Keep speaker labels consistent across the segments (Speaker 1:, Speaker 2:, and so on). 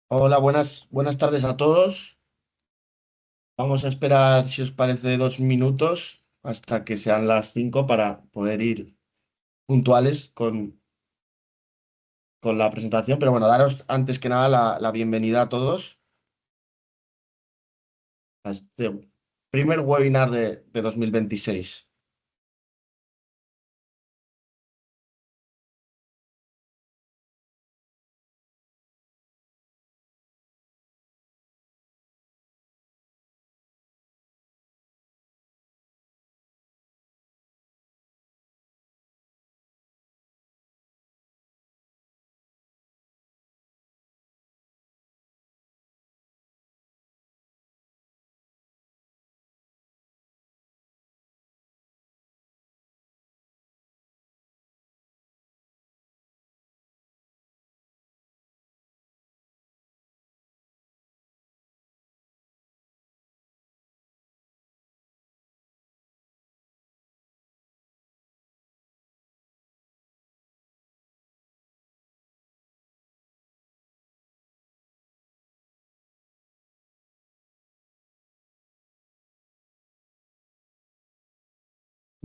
Speaker 1: Hola, buenas tardes a todos. Vamos a esperar, si os parece, 2 minutos hasta que sean las 5 para poder ir puntuales con la presentación. Pero bueno, daros antes que nada la bienvenida a todos a este primer webinar de 2026.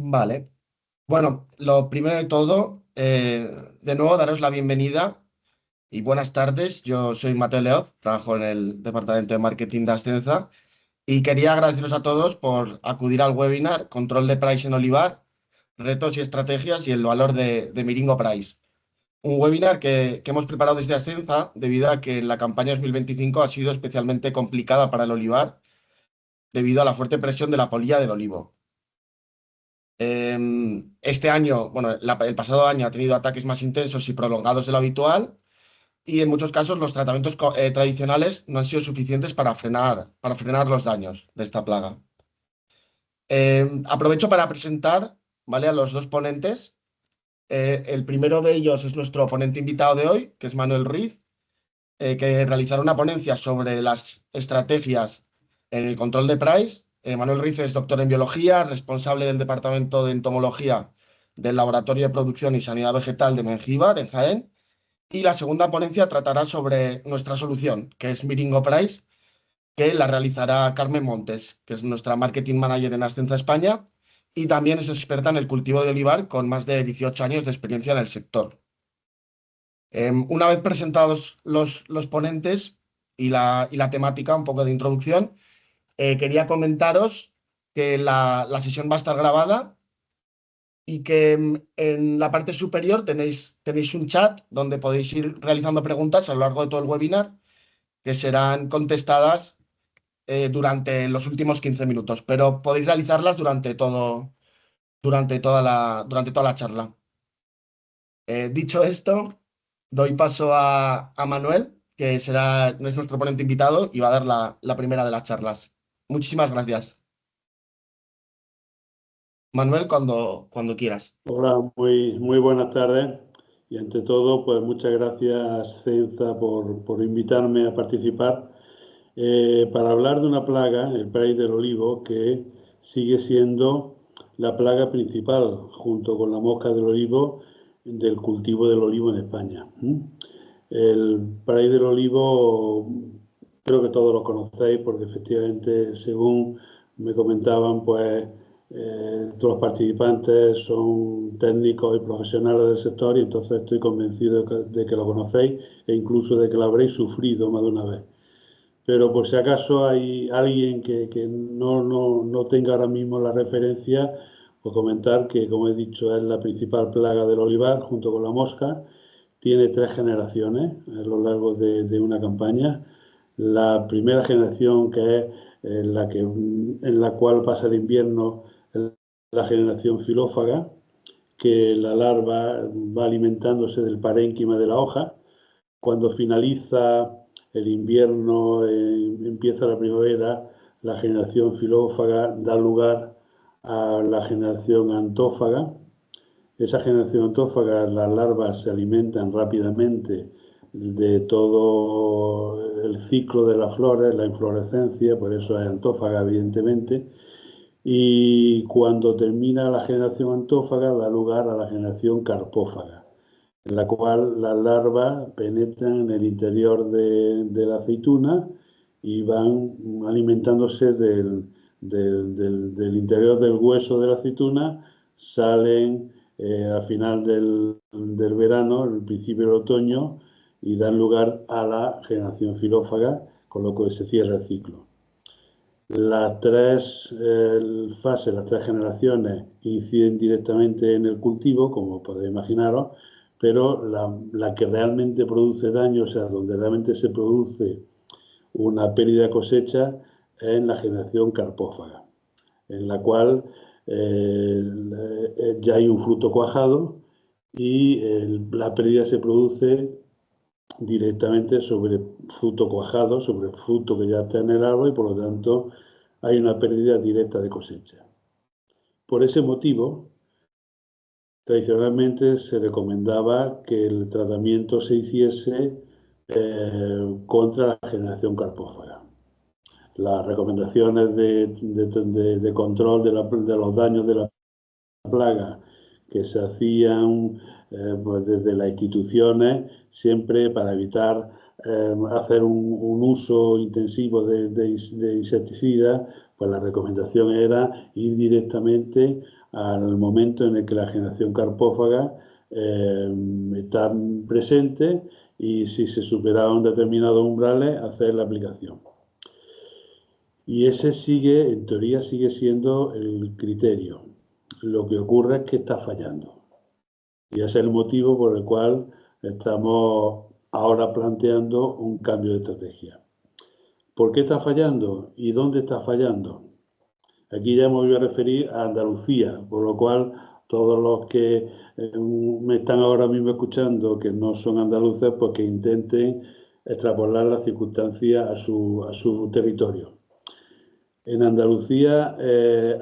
Speaker 1: Vale. Bueno, lo primero de todo, de nuevo daros la bienvenida y buenas tardes. Yo soy Mateo Leoz, trabajo en el departamento de marketing de Ascenza. Y quería agradeceros a todos por acudir al webinar Control de Price en Olivar, retos y estrategias y el valor de Miringo Price. Un webinar que hemos preparado desde Ascenza debido a que la campaña 2025 ha sido especialmente complicada para el olivar debido a la fuerte presión de la polilla del olivo. Este año, bueno, el pasado año ha tenido ataques más intensos y prolongados de lo habitual y en muchos casos los tratamientos tradicionales no han sido suficientes para frenar los daños de esta plaga. Aprovecho para presentar, ¿vale?, a los dos ponentes. El primero de ellos es nuestro ponente invitado de hoy, que es Manuel Ruiz, que realizará una ponencia sobre las estrategias en el control de price. Manuel Ruiz es doctor en biología, responsable del departamento de entomología del Laboratorio de Producción y Sanidad Vegetal de Mengíbar, en Jaén. Y la segunda ponencia tratará sobre nuestra solución, que es Miringo Price, que la realizará Carmen Montes, que es nuestra marketing manager en Ascenza España y también es experta en el cultivo de olivar con más de 18 años de experiencia en el sector. Una vez presentados los ponentes y la temática, un poco de introducción, quería comentaros que la sesión va a estar grabada y que en la parte superior tenéis un chat donde podéis ir realizando preguntas a lo largo de todo el webinar que serán contestadas durante los últimos 15 minutos, pero podéis realizarlas durante toda la charla. Dicho esto, doy paso a Manuel, que es nuestro ponente invitado y va a dar la primera de las charlas. Muchísimas gracias. Manuel, cuando quieras.
Speaker 2: Hola, muy buenas tardes. Y ante todo, pues muchas gracias, Cenza, por invitarme a participar para hablar de una plaga, el Prey del olivo, que sigue siendo la plaga principal, junto con la mosca del olivo, del cultivo del olivo en España. El Prey del olivo, creo que todos lo conocéis, porque efectivamente, según me comentaban, pues todos los participantes son técnicos y profesionales del sector y entonces estoy convencido de que lo conocéis e incluso de que lo habréis sufrido más de una vez. Pero por si acaso hay alguien que no tenga ahora mismo la referencia, pues comentar que, como he dicho, es la principal plaga del olivar junto con la mosca. Tiene 3 generaciones a lo largo de una campaña. La primera generación, que es en la cual pasa el invierno, es la generación filófaga, que la larva va alimentándose del parénquima de la hoja. Cuando finaliza el invierno, empieza la primavera, la generación filófaga da lugar a la generación antófaga. Esa generación antófaga, las larvas se alimentan rápidamente de todo el ciclo de las flores, la inflorescencia, por eso es antófaga, evidentemente. Y cuando termina la generación antófaga, da lugar a la generación carpófaga. en la cual las larvas penetran en el interior de la aceituna y van alimentándose del interior del hueso de la aceituna, salen al final del verano, al principio del otoño, y dan lugar a la generación filófaga, con lo que se cierra el ciclo. Las tres fases, las tres generaciones inciden directamente en el cultivo, como podéis imaginaros, pero la que realmente produce daño, o sea, donde realmente se produce una pérdida de cosecha, es en la generación carpófaga, en la cual ya hay un fruto cuajado y la pérdida se produce directamente sobre fruto cuajado, sobre el fruto que ya está en el árbol, y por lo tanto hay una pérdida directa de cosecha. Por ese motivo, tradicionalmente se recomendaba que el tratamiento se hiciese contra la generación carpófaga. Las recomendaciones de control de los daños de la plaga que se hacían pues desde las instituciones, siempre para evitar hacer un uso intensivo de insecticidas, pues la recomendación era ir directamente al momento en el que la generación carpófaga está presente, y si se superaban determinados umbrales, hacer la aplicación. Y ese sigue, en teoría, sigue siendo el criterio. Lo que ocurre es que está fallando. Y ese es el motivo por el cual estamos ahora planteando un cambio de estrategia. ¿Por qué está fallando y dónde está fallando? Aquí ya me voy a referir a Andalucía, por lo cual todos los que me están ahora mismo escuchando, que no son andaluces, pues que intenten extrapolar las circunstancias a su territorio. En Andalucía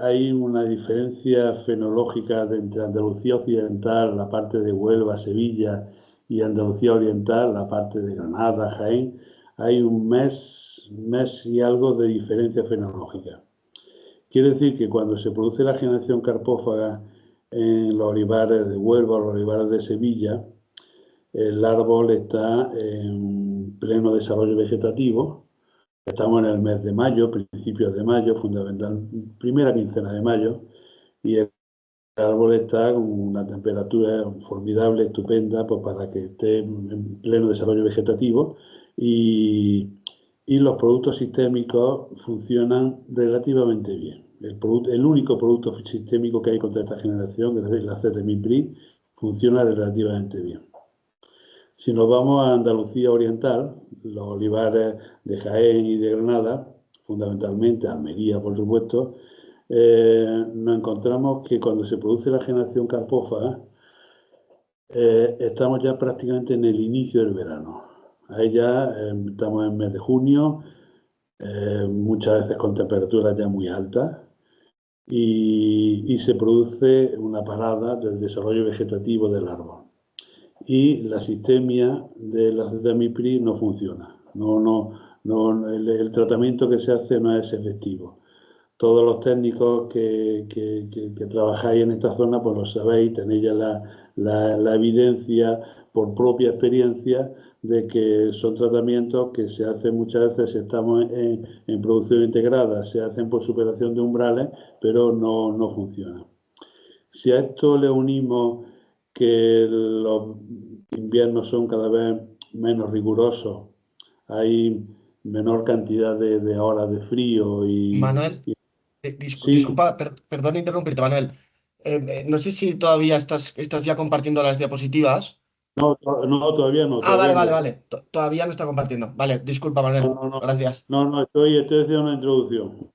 Speaker 2: hay una diferencia fenológica entre Andalucía occidental, la parte de Huelva, Sevilla, y Andalucía oriental, la parte de Granada, Jaén. Hay un mes y algo de diferencia fenológica. Quiere decir que cuando se produce la generación carpófaga en los olivares de Huelva o los olivares de Sevilla, el árbol está en pleno desarrollo vegetativo. Estamos en el mes de mayo, principios de mayo, fundamental, primera quincena de mayo, y el árbol está con una temperatura formidable, estupenda, pues para que esté en pleno desarrollo vegetativo, y los productos sistémicos funcionan relativamente bien. El único producto sistémico que hay contra esta generación, que es la acetamiprid, funciona relativamente bien. Si nos vamos a Andalucía oriental, los olivares de Jaén y de Granada, fundamentalmente Almería, por supuesto, nos encontramos que cuando se produce la generación carpófaga, estamos ya prácticamente en el inicio del verano. Ahí ya estamos en el mes de junio, muchas veces con temperaturas ya muy altas, y se produce una parada del desarrollo vegetativo del árbol. Y la sistemia de la acetamiprid no funciona. El tratamiento que se hace no es efectivo. Todos los técnicos que trabajáis en esta zona, pues lo sabéis, tenéis ya la evidencia por propia experiencia de que son tratamientos que se hacen muchas veces, si estamos en producción integrada, se hacen por superación de umbrales, pero no funcionan. Si a esto le unimos que los inviernos son cada vez menos rigurosos, hay menor cantidad de horas de frío
Speaker 1: Manuel,
Speaker 2: sí,
Speaker 1: disculpa, perdón interrumpirte, Manuel. No sé si todavía estás ya compartiendo las diapositivas.
Speaker 2: no, todavía no,
Speaker 1: Ah,
Speaker 2: todavía
Speaker 1: vale, vale,
Speaker 2: no.
Speaker 1: vale. Todavía no está compartiendo. Vale, disculpa,
Speaker 2: No,
Speaker 1: Manuel.
Speaker 2: no, no,
Speaker 1: Gracias.
Speaker 2: no, estoy haciendo una introducción.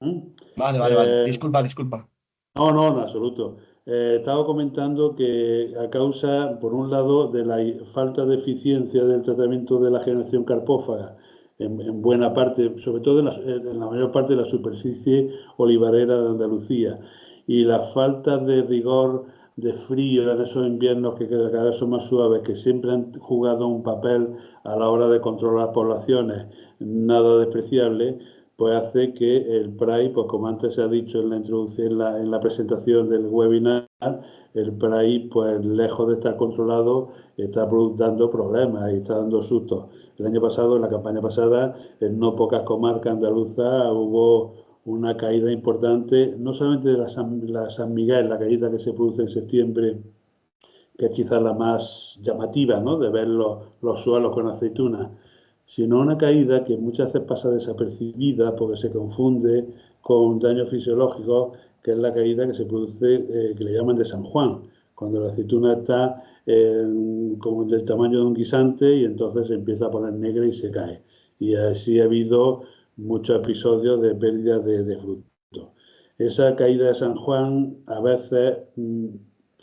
Speaker 1: Vale, vale, vale.
Speaker 2: Eh,
Speaker 1: Disculpa.
Speaker 2: no, en absoluto. Estaba comentando que a causa, por un lado, de la falta de eficiencia del tratamiento de la generación carpófaga, en buena parte, sobre todo en la mayor parte de la superficie olivarera de Andalucía, y la falta de rigor de frío en esos inviernos que cada vez son más suaves, que siempre han jugado un papel a la hora de controlar poblaciones nada despreciable, pues hace que el PRAI, pues como antes se ha dicho en la introducción, en la presentación del webinar, el PRAI, pues lejos de estar controlado, está dando problemas y está dando sustos. El año pasado, en la campaña pasada, en no pocas comarcas andaluzas hubo una caída importante, no solamente de la San Miguel, la caída que se produce en septiembre, que es quizás la más llamativa, ¿no?, de ver los suelos con aceitunas, sino una caída que muchas veces pasa desapercibida porque se confunde con daños fisiológicos, que es la caída que se produce, que le llaman de San Juan, cuando la aceituna está como del tamaño de un guisante y entonces se empieza a poner negra y se cae. Y así ha habido muchos episodios de pérdida de fruto. Esa caída de San Juan a veces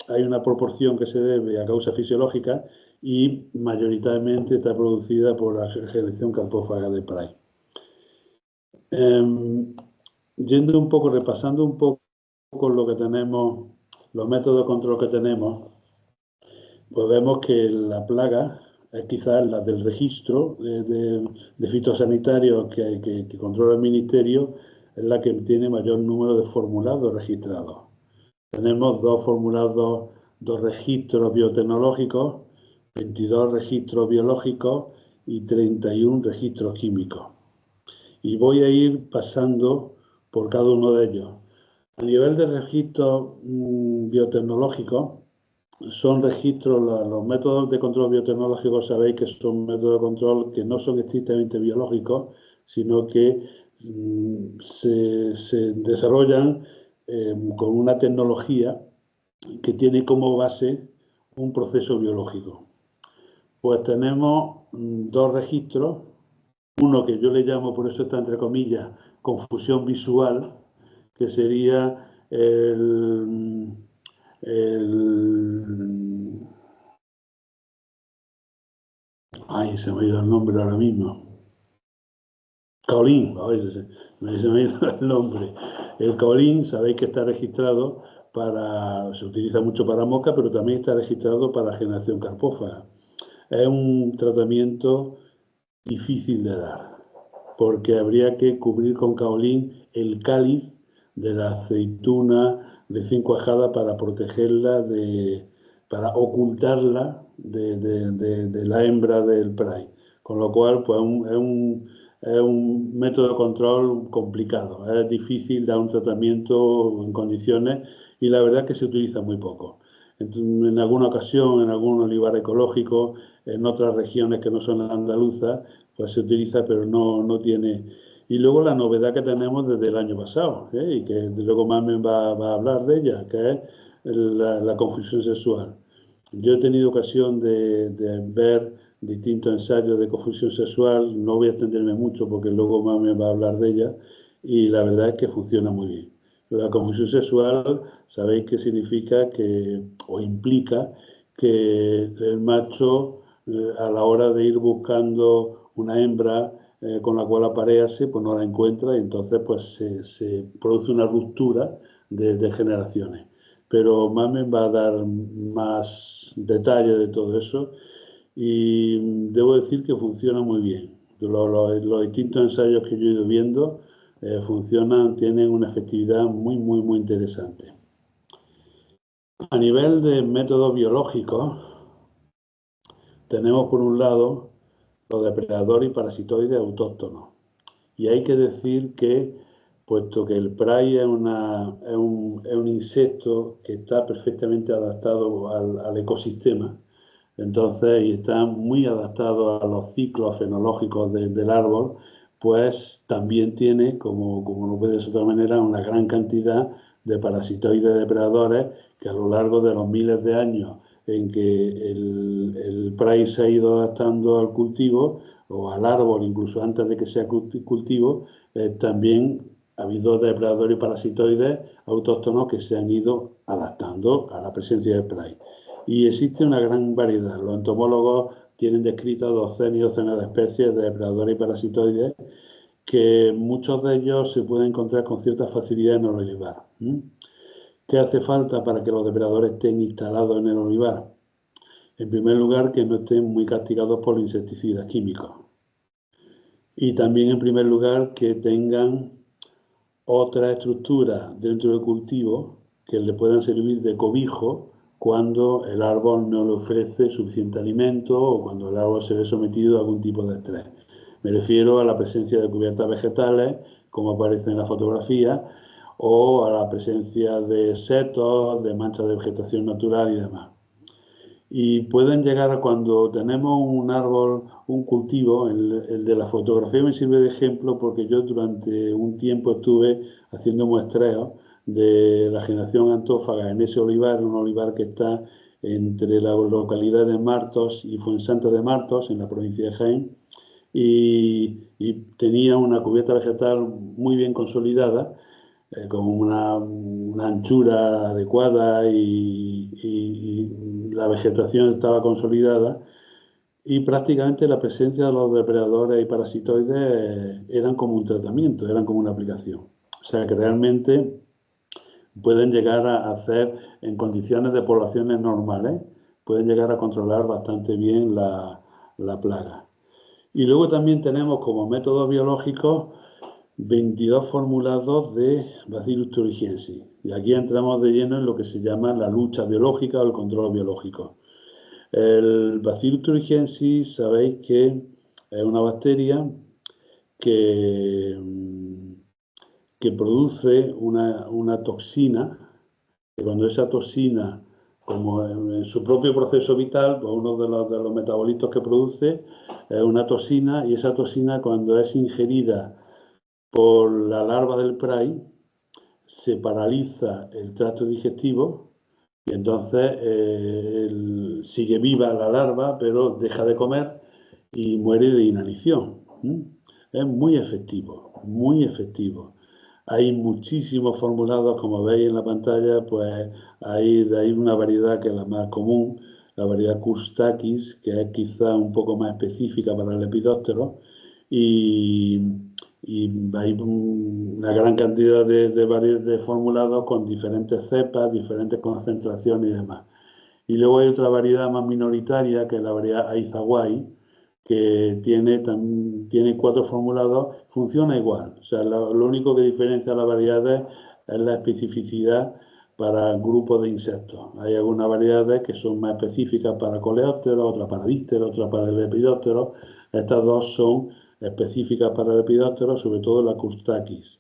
Speaker 2: hay una proporción que se debe a causa fisiológica y mayoritariamente está producida por la generación carpófaga de PRAI. Yendo un poco, repasando un poco lo que tenemos, los métodos de control que tenemos, pues vemos que la plaga es quizás la del registro de fitosanitarios que controla el Ministerio, es la que tiene mayor número de formulados registrados. Tenemos dos registros biotecnológicos, 22 registros biológicos y 31 registros químicos. Y voy a ir pasando por cada uno de ellos. A nivel de registros biotecnológicos, son registros, los métodos de control biotecnológico, sabéis que son métodos de control que no son estrictamente biológicos, sino que se desarrollan con una tecnología que tiene como base un proceso biológico. Pues tenemos dos registros, uno que yo le llamo, por eso está entre comillas, confusión visual, que sería ay, se me ha ido el nombre ahora mismo. Caolín, se me ha ido el nombre. El caolín, sabéis que está registrado se utiliza mucho para moca, pero también está registrado para generación carpófaga. Es un tratamiento difícil de dar, porque habría que cubrir con caolín el cáliz de la aceituna recién cuajada para protegerla, para ocultarla de la hembra del PRAI. Con lo cual, pues es un método de control complicado. Es difícil dar un tratamiento en condiciones y la verdad es que se utiliza muy poco. En alguna ocasión, en algún olivar ecológico, en otras regiones que no son andaluzas, pues se utiliza, pero no tiene. Y luego la novedad que tenemos desde el año pasado, y que luego Mamen va a hablar de ella, que es la confusión sexual. Yo he tenido ocasión de ver distintos ensayos de confusión sexual, no voy a extenderme mucho porque luego Mamen va a hablar de ella, y la verdad es que funciona muy bien. La confusión sexual, sabéis que significa o implica que el macho, a la hora de ir buscando una hembra con la cual aparearse, pues no la encuentra y entonces pues se produce una ruptura de generaciones. Pero Mamen va a dar más detalle de todo eso y debo decir que funciona muy bien. Los distintos ensayos que yo he ido viendo funcionan, tienen una efectividad muy interesante. A nivel de métodos biológicos, tenemos por un lado los depredadores y parasitoides autóctonos. Y hay que decir que, puesto que el PRAI es un insecto que está perfectamente adaptado al ecosistema, entonces, y está muy adaptado a los ciclos fenológicos del árbol, pues también tiene, como no puede ser de otra manera, una gran cantidad de parasitoides depredadores que a lo largo de los miles de años en que el PRAI se ha ido adaptando al cultivo o al árbol, incluso antes de que sea cultivo, también ha habido depredadores y parasitoides autóctonos que se han ido adaptando a la presencia del PRAI. Y existe una gran variedad. Los entomólogos tienen descritas docenas y docenas de especies de depredadores y parasitoides que muchos de ellos se pueden encontrar con cierta facilidad en el olivar. ¿Qué hace falta para que los depredadores estén instalados en el olivar? En primer lugar, que no estén muy castigados por los insecticidas químicos. y también, en primer lugar, que tengan otra estructura dentro del cultivo que le puedan servir de cobijo cuando el árbol no le ofrece suficiente alimento o cuando el árbol se ve sometido a algún tipo de estrés. Me refiero a la presencia de cubiertas vegetales, como aparece en la fotografía, o a la presencia de setos, de manchas de vegetación natural y demás. Y pueden llegar a, cuando tenemos un árbol, un cultivo, el de la fotografía me sirve de ejemplo porque yo durante un tiempo estuve haciendo muestreos de la generación antófaga en ese olivar, un olivar que está entre la localidad de Martos y Fuensanta de Martos, en la provincia de Jaén, y tenía una cubierta vegetal muy bien consolidada, con una anchura adecuada y la vegetación estaba consolidada, y prácticamente la presencia de los depredadores y parasitoides eran como un tratamiento, eran como una aplicación. O sea que realmente pueden llegar a hacer, en condiciones de poblaciones normales, pueden llegar a controlar bastante bien la plaga. Y luego también tenemos como métodos biológicos 22 formulados de Bacillus thuringiensis. Y aquí entramos de lleno en lo que se llama la lucha biológica o el control biológico. El Bacillus thuringiensis, sabéis que es una bacteria que produce una toxina, que cuando esa toxina, como en su propio proceso vital, pues uno de los metabolitos que produce es una toxina, y esa toxina, cuando es ingerida por la larva del prey, se paraliza el tracto digestivo y entonces sigue viva la larva, pero deja de comer y muere de inanición. Es muy efectivo, muy efectivo. Hay muchísimos formulados, como veis en la pantalla, pues hay una variedad que es la más común, la variedad Course-Takis, que es quizá un poco más específica para el lepidóptero, y hay una gran cantidad de formulados con diferentes cepas, diferentes concentraciones y demás. Y luego hay otra variedad más minoritaria, que es la variedad Aizaguay, que tiene 4 formulados, funciona igual. O sea, lo único que diferencia las variedades es la especificidad para grupos de insectos. Hay algunas variedades que son más específicas para coleópteros, otras para dípteros, otras para lepidópteros. Estas dos son específicas para lepidópteros, sobre todo la Course-Takis.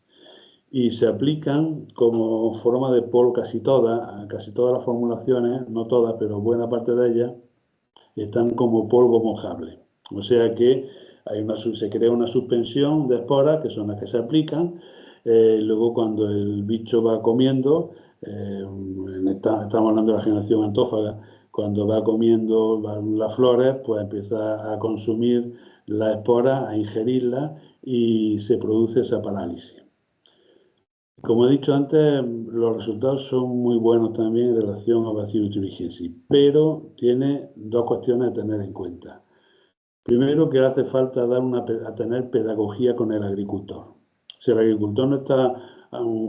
Speaker 2: Y se aplican como forma de polvo casi todas las formulaciones, no todas, pero buena parte de ellas, están como polvo mojable. O sea que se crea una suspensión de esporas, que son las que se aplican. Luego, cuando el bicho va comiendo, estamos hablando de la generación antófaga, cuando va comiendo las flores, pues empieza a consumir la espora, a ingerirla, y se produce esa parálisis. Como he dicho antes, los resultados son muy buenos también en relación a Bacillus thuringiensis, pero tiene 2 cuestiones a tener en cuenta. Primero, que hace falta tener pedagogía con el agricultor. Si el agricultor no está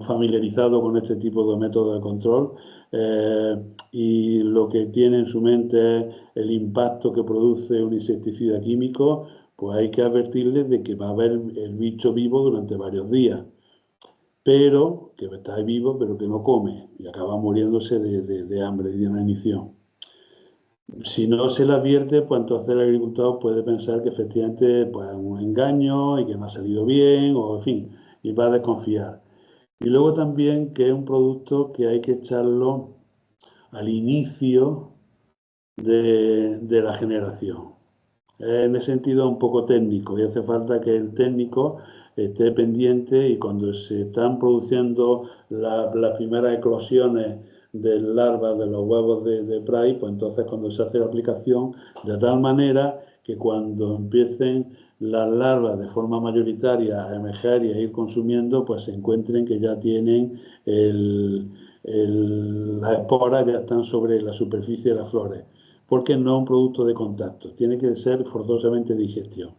Speaker 2: familiarizado con este tipo de métodos de control, y lo que tiene en su mente es el impacto que produce un insecticida químico, pues hay que advertirles de que va a haber el bicho vivo durante varios días, pero que está vivo, pero que no come y acaba muriéndose de hambre y de inanición. Si no se le advierte, pues entonces el agricultor puede pensar que efectivamente pues, es un engaño y que no ha salido bien, o en fin, y va a desconfiar. Y luego también que es un producto que hay que echarlo al inicio de la generación. En ese sentido un poco técnico, y hace falta que el técnico esté pendiente, y cuando se están produciendo las primeras eclosiones de larvas de los huevos de prey, pues entonces cuando se hace la aplicación, de tal manera que cuando empiecen las larvas de forma mayoritaria a emerger y a ir consumiendo, pues se encuentren que ya tienen las esporas, ya están sobre la superficie de las flores, porque no es un producto de contacto, tiene que ser forzosamente de digestión.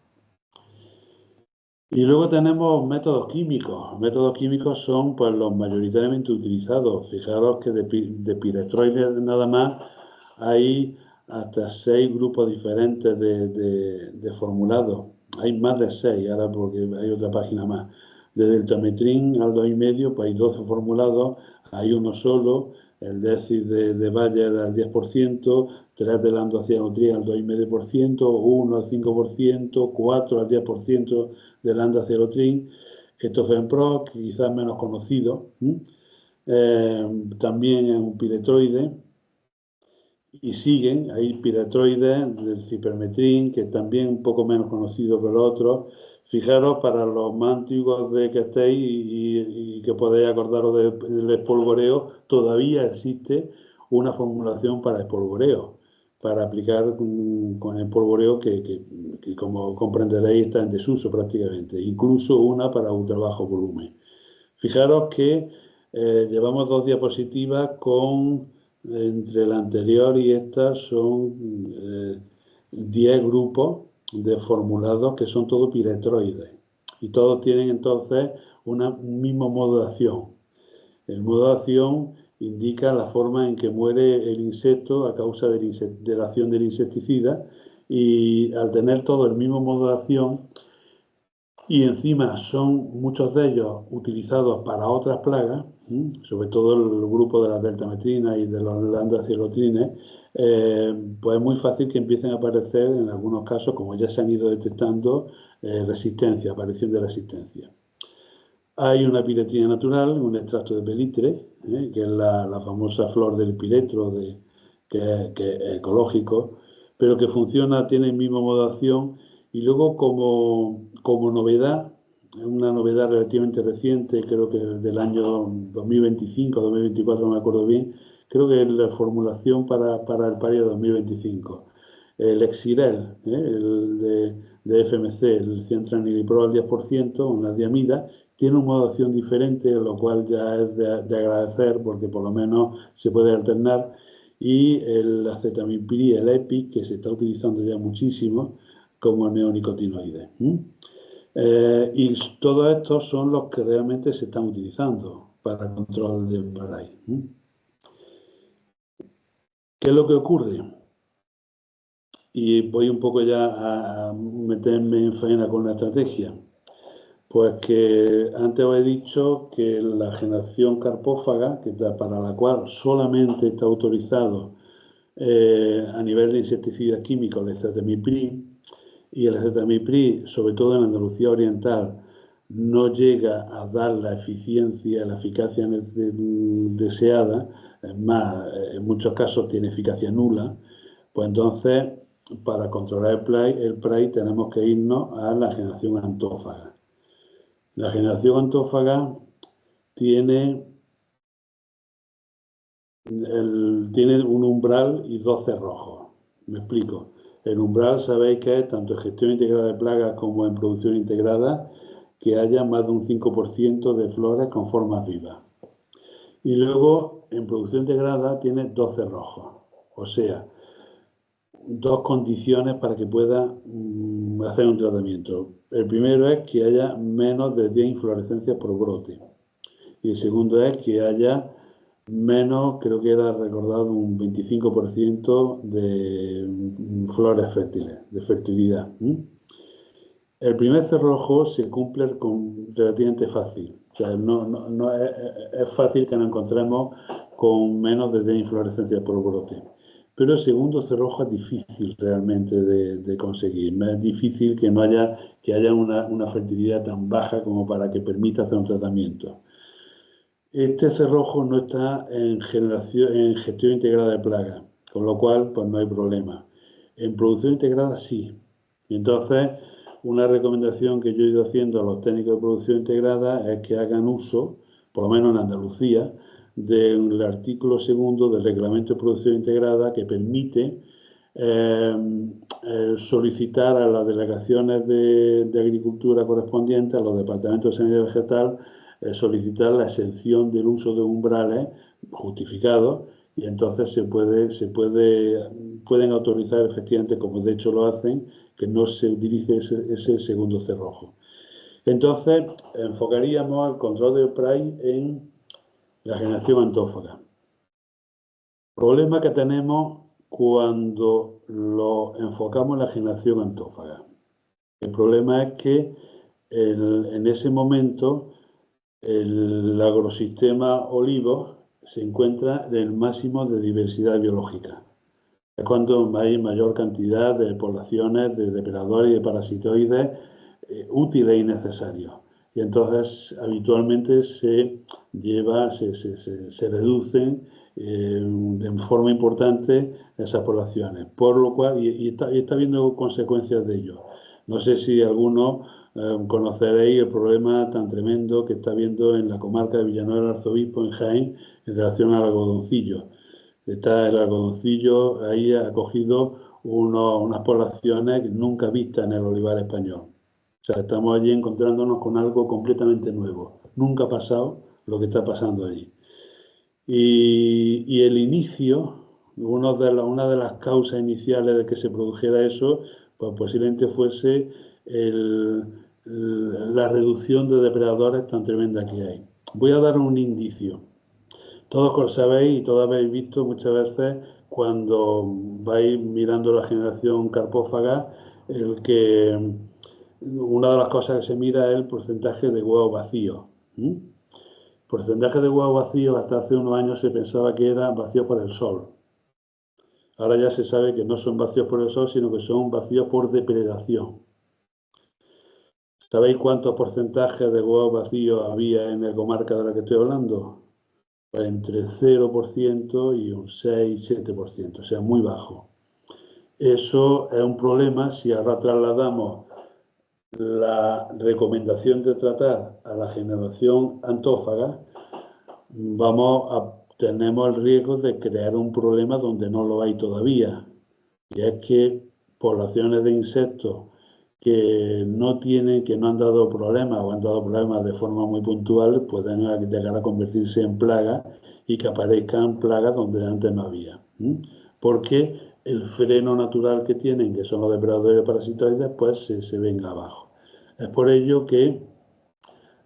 Speaker 2: Y luego tenemos métodos químicos. Métodos químicos son pues, los mayoritariamente utilizados. Fijaros que de piretroides nada más hay hasta 6 grupos diferentes de formulados. hay más de 6, ahora porque hay otra página más. De deltametrin al 2,5, pues hay 12 formulados, hay uno solo, el décid de Bayer al 10%, 3 de landoacianotril al 2,5%, 1 al 5%, 4 al 10% de landoacianotril, Etofenprop, quizás menos conocido, también es un piretroide, y siguen, hay piretroides del cipermetrin, que también un poco menos conocido que los otros. Fijaros, para los más antiguos de que estéis y que podéis acordaros del espolvoreo, todavía existe una formulación para espolvoreo, para aplicar con espolvoreo que como comprenderéis está en desuso prácticamente, incluso una para ultra bajo volumen. Fijaros que llevamos 2 diapositivas con, entre la anterior y esta, son 10 grupos de formulados que son todos piretroides. Y todos tienen entonces un mismo modo de acción. El modo de acción indica la forma en que muere el insecto a causa de la acción del insecticida, y al tener todo el mismo modo de acción, y encima son muchos de ellos utilizados para otras plagas, sobre todo el grupo de las deltametrinas y de los landacilotrines, pues es muy fácil que empiecen a aparecer en algunos casos, como ya se han ido detectando, aparición de resistencia. Hay una piretrina natural, un extracto de pelitre, que es la famosa flor del piretro, que es ecológico, pero que funciona, tiene el mismo modo de acción. Y luego, como novedad, una novedad relativamente reciente, creo que del año 2025, 2024, no me acuerdo bien, creo que es la formulación para el pario 2025. El Exirel, el de FMC, el ciantraniliprol al 10%, una diamida, tiene una modo de acción diferente, lo cual ya es de agradecer, porque por lo menos se puede alternar. Y el acetamiprid, el EPIC, que se está utilizando ya muchísimo como neonicotinoide. Y todos estos son los que realmente se están utilizando para control del spray. ¿Qué es lo que ocurre? Y voy un poco ya a meterme en faena con la estrategia. Pues que antes os he dicho que la generación carpófaga, para la cual solamente está autorizado a nivel de insecticidas químicos el acetamiprid, y el acetamiprid, sobre todo en Andalucía Oriental, no llega a dar la eficiencia, la eficacia deseada, es más, en muchos casos tiene eficacia nula. Pues entonces, para controlar el spray tenemos que irnos a la generación antófaga. La generación antófaga tiene un umbral y 2 cerrojos. Me explico. El umbral sabéis que es tanto en gestión integrada de plagas como en producción integrada, que haya más de un 5% de flores con formas vivas. Y luego en producción integrada tiene 2 cerrojos. O sea, 2 condiciones para que pueda hacer un tratamiento. El primero es que haya menos de 10 inflorescencias por brote. Y el segundo es que haya menos, creo que era recordado, un 25% de flores fértiles, de fertilidad. El primer cerrojo se cumple relativamente fácil. O sea, no es fácil que nos encontremos con menos de 10 inflorescencias por brote. Pero el segundo cerrojo es difícil realmente de conseguir. Es difícil que haya una fertilidad tan baja como para que permita hacer un tratamiento. Este cerrojo no está en gestión integrada de plagas, con lo cual pues no hay problema. En producción integrada sí. Entonces, una recomendación que yo he ido haciendo a los técnicos de producción integrada es que hagan uso, por lo menos en Andalucía, del artículo 2 del Reglamento de Producción Integrada, que permite solicitar a las delegaciones de agricultura correspondientes, a los departamentos de sanidad vegetal, solicitar la exención del uso de umbrales justificados, y entonces pueden autorizar efectivamente, como de hecho lo hacen, que no se utilice ese segundo cerrojo. Entonces, enfocaríamos el control del spray en la generación antófaga. Problema que tenemos cuando lo enfocamos en la generación antófaga. El problema es que en ese momento el agrosistema olivo se encuentra en el máximo de diversidad biológica. Es cuando hay mayor cantidad de poblaciones de depredadores y de parasitoides útiles y necesarios. Y entonces habitualmente se reducen de forma importante esas poblaciones, por lo cual, y está habiendo consecuencias de ello. No sé si alguno conoceréis el problema tan tremendo que está habiendo en la comarca de Villanueva del Arzobispo, en Jaén, en relación al algodoncillo. Está el algodoncillo, ahí ha cogido unas poblaciones nunca vistas en el olivar español. O sea, estamos allí encontrándonos con algo completamente nuevo. Nunca ha pasado lo que está pasando allí. Y el inicio, una de las causas iniciales de que se produjera eso, pues posiblemente fuese la reducción de depredadores tan tremenda que hay. Voy a dar un indicio. Todos lo sabéis y todos habéis visto muchas veces cuando vais mirando la generación carpófaga, una de las cosas que se mira es el porcentaje de huevos vacíos. Porcentaje de huevos vacíos hasta hace unos años se pensaba que eran vacíos por el sol. Ahora ya se sabe que no son vacíos por el sol, sino que son vacíos por depredación. ¿Sabéis cuántos porcentajes de huevos vacíos había en la comarca de la que estoy hablando? Pues entre 0% y un 6-7%, o sea, muy bajo. Eso es un problema si ahora trasladamos la recomendación de tratar a la generación antófaga, tenemos el riesgo de crear un problema donde no lo hay todavía. Y es que poblaciones de insectos que no han dado problemas o han dado problemas de forma muy puntual pueden llegar a convertirse en plagas y que aparezcan plagas donde antes no había. Porque el freno natural que tienen, que son los depredadores parasitoides, pues se venga abajo. Es por ello que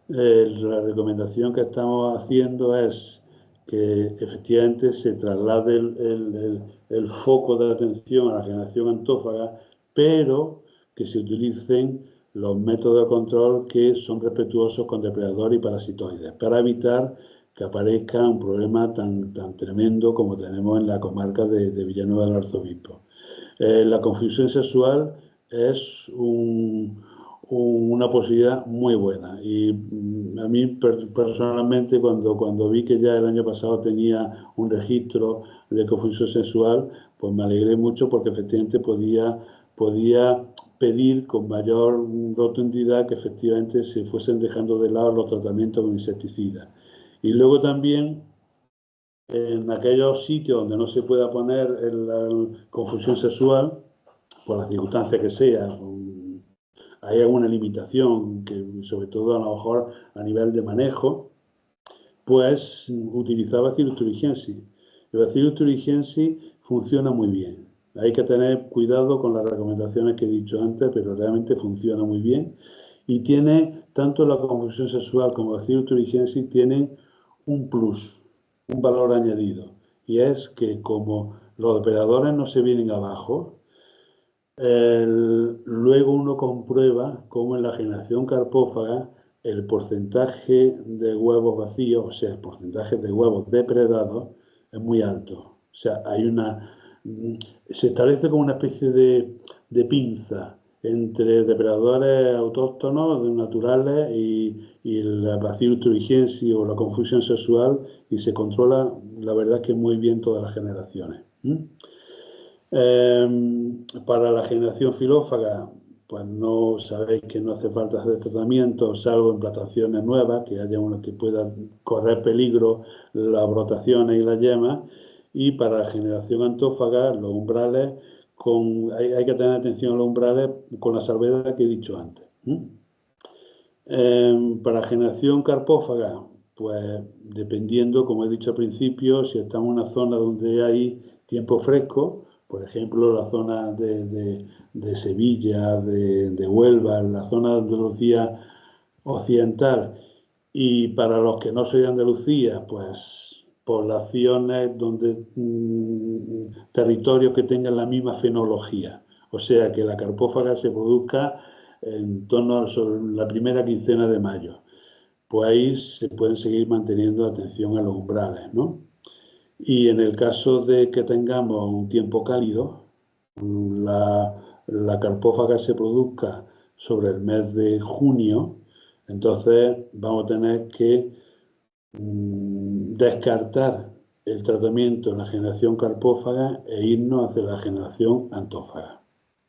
Speaker 2: la recomendación que estamos haciendo es que efectivamente se traslade el foco de atención a la generación antófaga, pero que se utilicen los métodos de control que son respetuosos con depredadores y parasitoides, para evitar que aparezca un problema tan tremendo como tenemos en la comarca de Villanueva del Arzobispo. La confusión sexual es una posibilidad muy buena y a mí personalmente cuando vi que ya el año pasado tenía un registro de confusión sexual, pues me alegré mucho porque efectivamente podía pedir con mayor rotundidad que efectivamente se fuesen dejando de lado los tratamientos con insecticidas. Y luego también en aquellos sitios donde no se pueda poner la confusión sexual, por las circunstancias que sea, hay alguna limitación, que sobre todo a lo mejor a nivel de manejo, pues utilizar Bacillus thuringiensis. El Bacillus thuringiensis funciona muy bien. Hay que tener cuidado con las recomendaciones que he dicho antes, pero realmente funciona muy bien. Y tiene, tanto la confusión sexual como Bacillus thuringiensis tienen un plus, un valor añadido. Y es que como los depredadores no se vienen abajo, luego uno comprueba cómo en la generación carpófaga el porcentaje de huevos vacíos, o sea, el porcentaje de huevos depredados, es muy alto. O sea, se establece como una especie de pinza entre depredadores autóctonos, naturales, y la Bacillus thuringiensis o la confusión sexual, y se controla, la verdad, que muy bien todas las generaciones. Para la generación filófaga, pues no sabéis que no hace falta hacer tratamiento, salvo en plantaciones nuevas, que haya uno que pueda correr peligro las brotaciones y las yemas. Y para la generación antófaga, los umbrales, hay que tener atención a los umbrales con la salvedad que he dicho antes. Para la generación carpófaga, pues dependiendo, como he dicho al principio, si estamos en una zona donde hay tiempo fresco, por ejemplo, la zona de Sevilla, de Huelva, la zona de Andalucía occidental, y para los que no soy de Andalucía, pues poblaciones territorios que tengan la misma fenología, o sea, que la carpófaga se produzca en torno a sobre la primera quincena de mayo. Pues ahí se pueden seguir manteniendo atención a los umbrales, ¿no? Y en el caso de que tengamos un tiempo cálido, la carpófaga se produzca sobre el mes de junio, entonces vamos a tener que descartar el tratamiento en la generación carpófaga e irnos hacia la generación antófaga,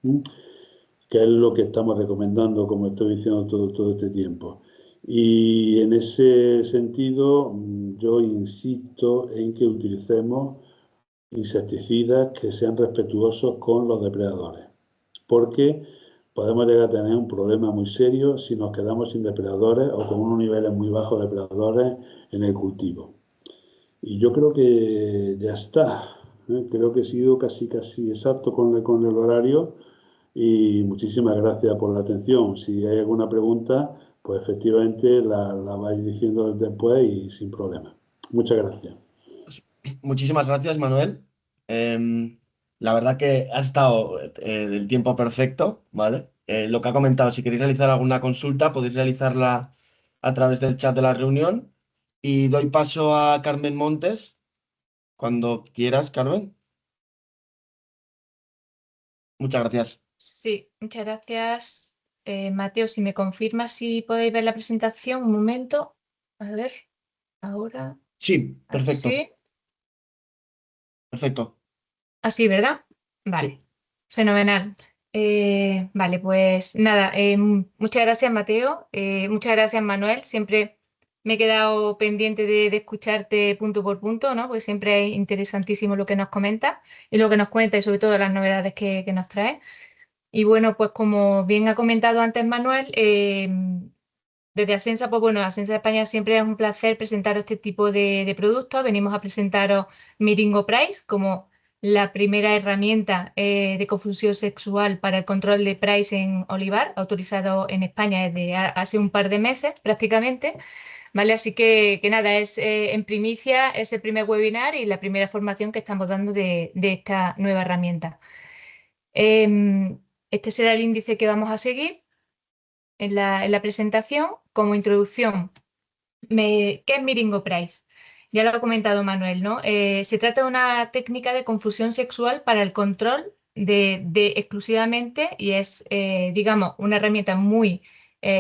Speaker 2: que es lo que estamos recomendando, como estoy diciendo todo este tiempo. Y en ese sentido, yo insisto en que utilicemos insecticidas que sean respetuosos con los depredadores, porque podemos llegar a tener un problema muy serio si nos quedamos sin depredadores o con unos niveles muy bajos de depredadores en el cultivo. Y yo creo que ya está. Creo que he sido casi exacto con el horario y muchísimas gracias por la atención. Si hay alguna pregunta, pues efectivamente la vais diciendo después y sin problema. Muchas gracias.
Speaker 1: Muchísimas gracias, Manuel. La verdad que ha estado del tiempo perfecto, ¿vale? Lo que ha comentado, si queréis realizar alguna consulta, podéis realizarla a través del chat de la reunión. Y doy paso a Carmen Montes, cuando quieras, Carmen. Muchas gracias.
Speaker 3: Sí, muchas gracias. Mateo, si me confirmas si podéis ver la presentación, un momento. A ver, ahora.
Speaker 1: Sí, perfecto.
Speaker 3: ¿Sí?
Speaker 1: Perfecto.
Speaker 3: Así, ¿verdad? Vale,
Speaker 1: Sí.
Speaker 3: fenomenal. Vale, pues nada, muchas gracias, Mateo. Muchas gracias, Manuel. Siempre me he quedado pendiente de escucharte punto por punto, ¿no? Porque siempre es interesantísimo lo que nos comenta y lo que nos cuenta y sobre todo las novedades que nos trae. Y bueno, pues como bien ha comentado antes Manuel, desde Asensa, pues bueno, Asensa de España siempre es un placer presentaros este tipo de productos. Venimos a presentaros Miringo Price como la primera herramienta de confusión sexual para el control de Price en olivar, autorizado en España desde hace un par de meses prácticamente. ¿Vale? Así que nada, es en primicia ese primer webinar y la primera formación que estamos dando de esta nueva herramienta. Este será el índice que vamos a seguir en la presentación. Como introducción, ¿qué es Miringo Price? Ya lo ha comentado Manuel, ¿no? Se trata de una técnica de confusión sexual para el control de exclusivamente y es, digamos, una herramienta muy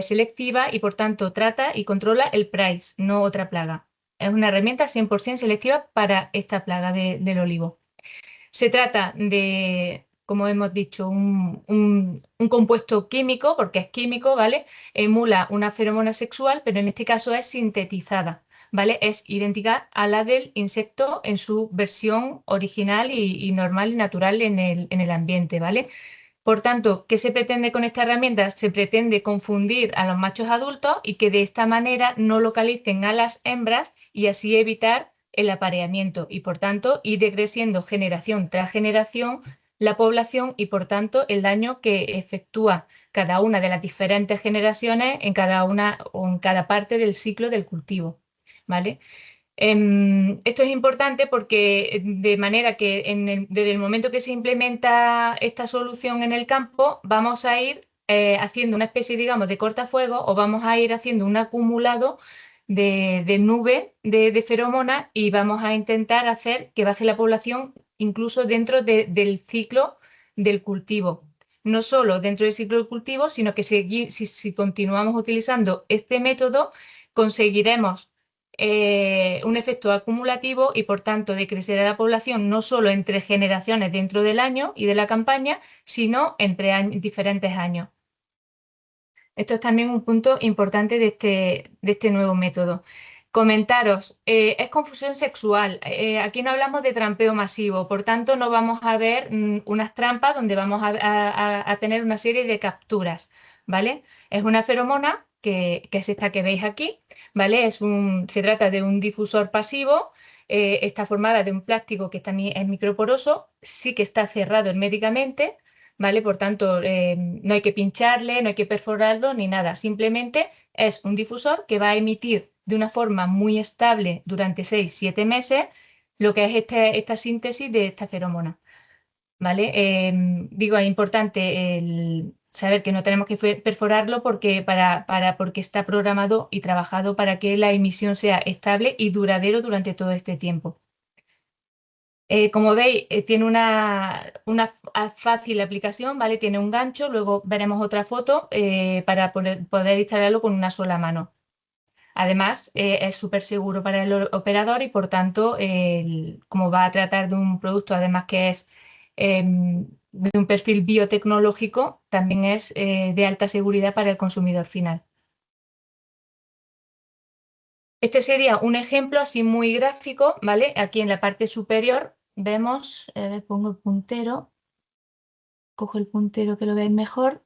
Speaker 3: selectiva y por tanto trata y controla el Price, no otra plaga. Es una herramienta 100% selectiva para esta plaga del olivo. Se trata de, como hemos dicho, un compuesto químico, porque es químico, ¿vale? Emula una feromona sexual, pero en este caso es sintetizada, ¿vale? Es idéntica a la del insecto en su versión original y normal y natural en el ambiente, ¿vale? Por tanto, ¿qué se pretende con esta herramienta? Se pretende confundir a los machos adultos y que de esta manera no localicen a las hembras y así evitar el apareamiento y por tanto ir decreciendo generación tras generación la población y por tanto el daño que efectúa cada una de las diferentes generaciones en cada una o en cada parte del ciclo del cultivo, ¿vale? Esto es importante porque de manera que desde el momento que se implementa esta solución en el campo, vamos a ir haciendo una especie, digamos, de cortafuego o vamos a ir haciendo un acumulado de nube de feromonas y vamos a intentar hacer que baje la población incluso dentro del ciclo del cultivo. No solo dentro del ciclo del cultivo, sino que si continuamos utilizando este método, conseguiremos un efecto acumulativo y por tanto decrecerá la población no solo entre generaciones dentro del año y de la campaña, sino entre diferentes años. Esto es también un punto importante de este nuevo método. Comentaros, es confusión sexual. Aquí no hablamos de trampeo masivo, por tanto no vamos a ver unas trampas donde vamos a tener una serie de capturas, ¿vale? Es una feromona que es esta que veis aquí, ¿vale? Se trata de un difusor pasivo, está formada de un plástico que también es microporoso, sí que está cerrado herméticamente, ¿vale? Por tanto, no hay que pincharle, no hay que perforarlo ni nada, simplemente es un difusor que va a emitir de una forma muy estable durante 6-7 meses lo que es esta síntesis de esta feromona. ¿Vale? Digo, es importante saber que no tenemos que perforarlo porque está programado y trabajado para que la emisión sea estable y duradero durante todo este tiempo. Como veis, tiene una fácil aplicación, ¿vale? Tiene un gancho, luego veremos otra foto para poder instalarlo con una sola mano. Además, es súper seguro para el operador y por tanto, como va a tratar de un producto, además que es de un perfil biotecnológico, también es de alta seguridad para el consumidor final. Este sería un ejemplo así muy gráfico, ¿vale? Aquí en la parte superior vemos, pongo el puntero, cojo el puntero que lo veáis mejor.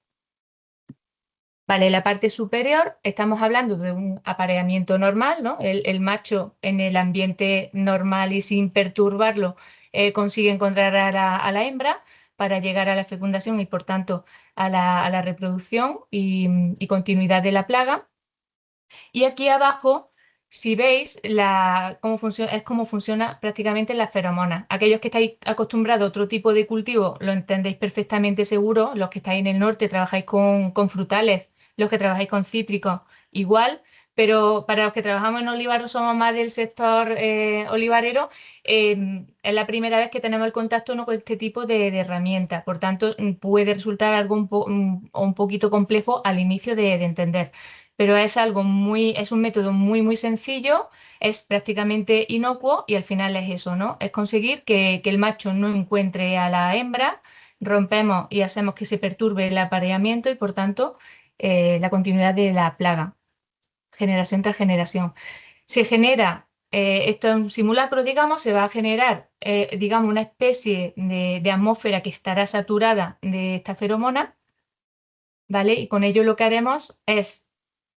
Speaker 3: Vale, la parte superior estamos hablando de un apareamiento normal, ¿no? El macho en el ambiente normal y sin perturbarlo consigue encontrar a la hembra para llegar a la fecundación y por tanto a la reproducción y continuidad de la plaga. Y aquí abajo, si veis, cómo funciona prácticamente la feromona. Aquellos que estáis acostumbrados a otro tipo de cultivo lo entendéis perfectamente seguro. Los que estáis en el norte trabajáis con frutales, los que trabajáis con cítricos, igual. Pero para los que trabajamos en olivar o somos más del sector olivarero, es la primera vez que tenemos el contacto, ¿no?, con este tipo de herramientas. Por tanto, puede resultar algo un poquito complejo al inicio de entender, pero es es un método muy sencillo, es prácticamente inocuo y al final es eso, ¿no? Es conseguir que el macho no encuentre a la hembra, rompemos y hacemos que se perturbe el apareamiento y por tanto la continuidad de la plaga, generación tras generación. Se genera, esto es un simulacro, digamos, se va a generar, digamos, una especie de atmósfera que estará saturada de esta feromona, ¿vale? Y con ello lo que haremos es,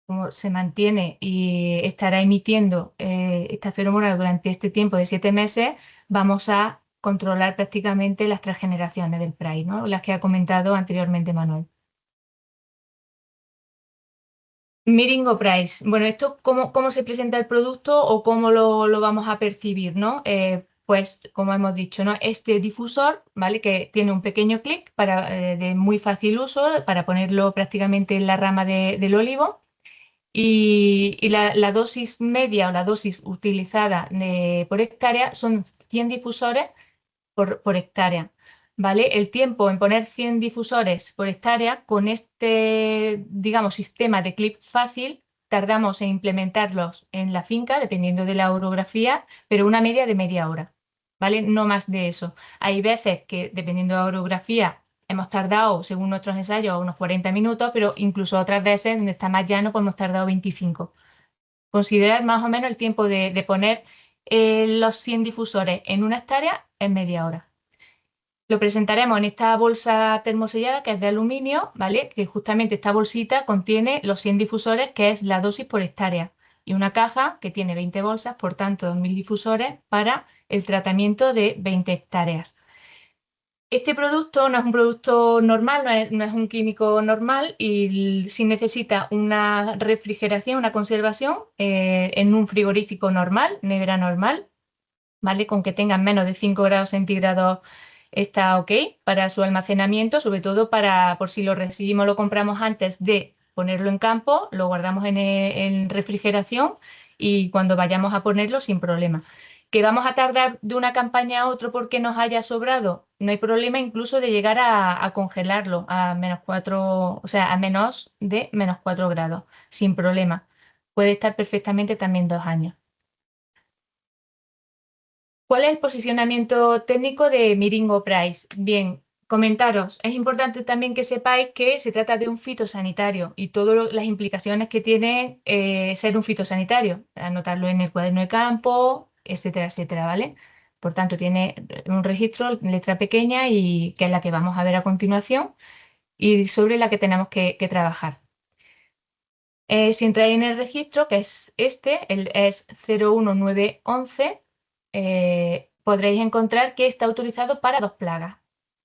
Speaker 3: como se mantiene y estará emitiendo esta feromona durante este tiempo de 7 meses, vamos a controlar prácticamente las transgeneraciones del Pride, ¿no? Las que ha comentado anteriormente Manuel. Miringo Price. Bueno, esto cómo se presenta el producto o cómo lo vamos a percibir, ¿no? Pues como hemos dicho, ¿no? Este difusor, ¿vale? Que tiene un pequeño clic de muy fácil uso para ponerlo prácticamente en la rama del olivo. Y la dosis media o la dosis utilizada por hectárea son 100 difusores por hectárea, ¿vale? El tiempo en poner 100 difusores por hectárea con este, digamos, sistema de clip fácil, tardamos en implementarlos en la finca, dependiendo de la orografía, pero una media de media hora, ¿vale? No más de eso. Hay veces que, dependiendo de la orografía, hemos tardado, según nuestros ensayos, unos 40 minutos, pero incluso otras veces, donde está más llano, pues hemos tardado 25. Considerar más o menos el tiempo de poner los 100 difusores en una hectárea en media hora. Lo presentaremos en esta bolsa termosellada que es de aluminio, ¿vale? Que justamente esta bolsita contiene los 100 difusores, que es la dosis por hectárea. Y una caja que tiene 20 bolsas, por tanto 2000 difusores para el tratamiento de 20 hectáreas. Este producto no es un producto normal, no es un químico normal y sí necesita una refrigeración, una conservación en un frigorífico normal, nevera normal, ¿vale? Con que tengan menos de 5 grados centígrados está ok para su almacenamiento, sobre todo por si lo recibimos, lo compramos antes de ponerlo en campo, lo guardamos en refrigeración y cuando vayamos a ponerlo sin problema. ¿Que vamos a tardar de una campaña a otra porque nos haya sobrado? No hay problema incluso de llegar a congelarlo a -4, o sea, a menos de -4 grados, sin problema. Puede estar perfectamente también 2 años. ¿Cuál es el posicionamiento técnico de Miringo Price? Bien, comentaros, es importante también que sepáis que se trata de un fitosanitario y todas las implicaciones que tiene ser un fitosanitario, anotarlo en el cuaderno de campo, etcétera, etcétera, ¿vale? Por tanto, tiene un registro, letra pequeña, y que es la que vamos a ver a continuación y sobre la que tenemos que trabajar. Si entráis en el registro, que es es 01911, podréis encontrar que está autorizado para 2 plagas,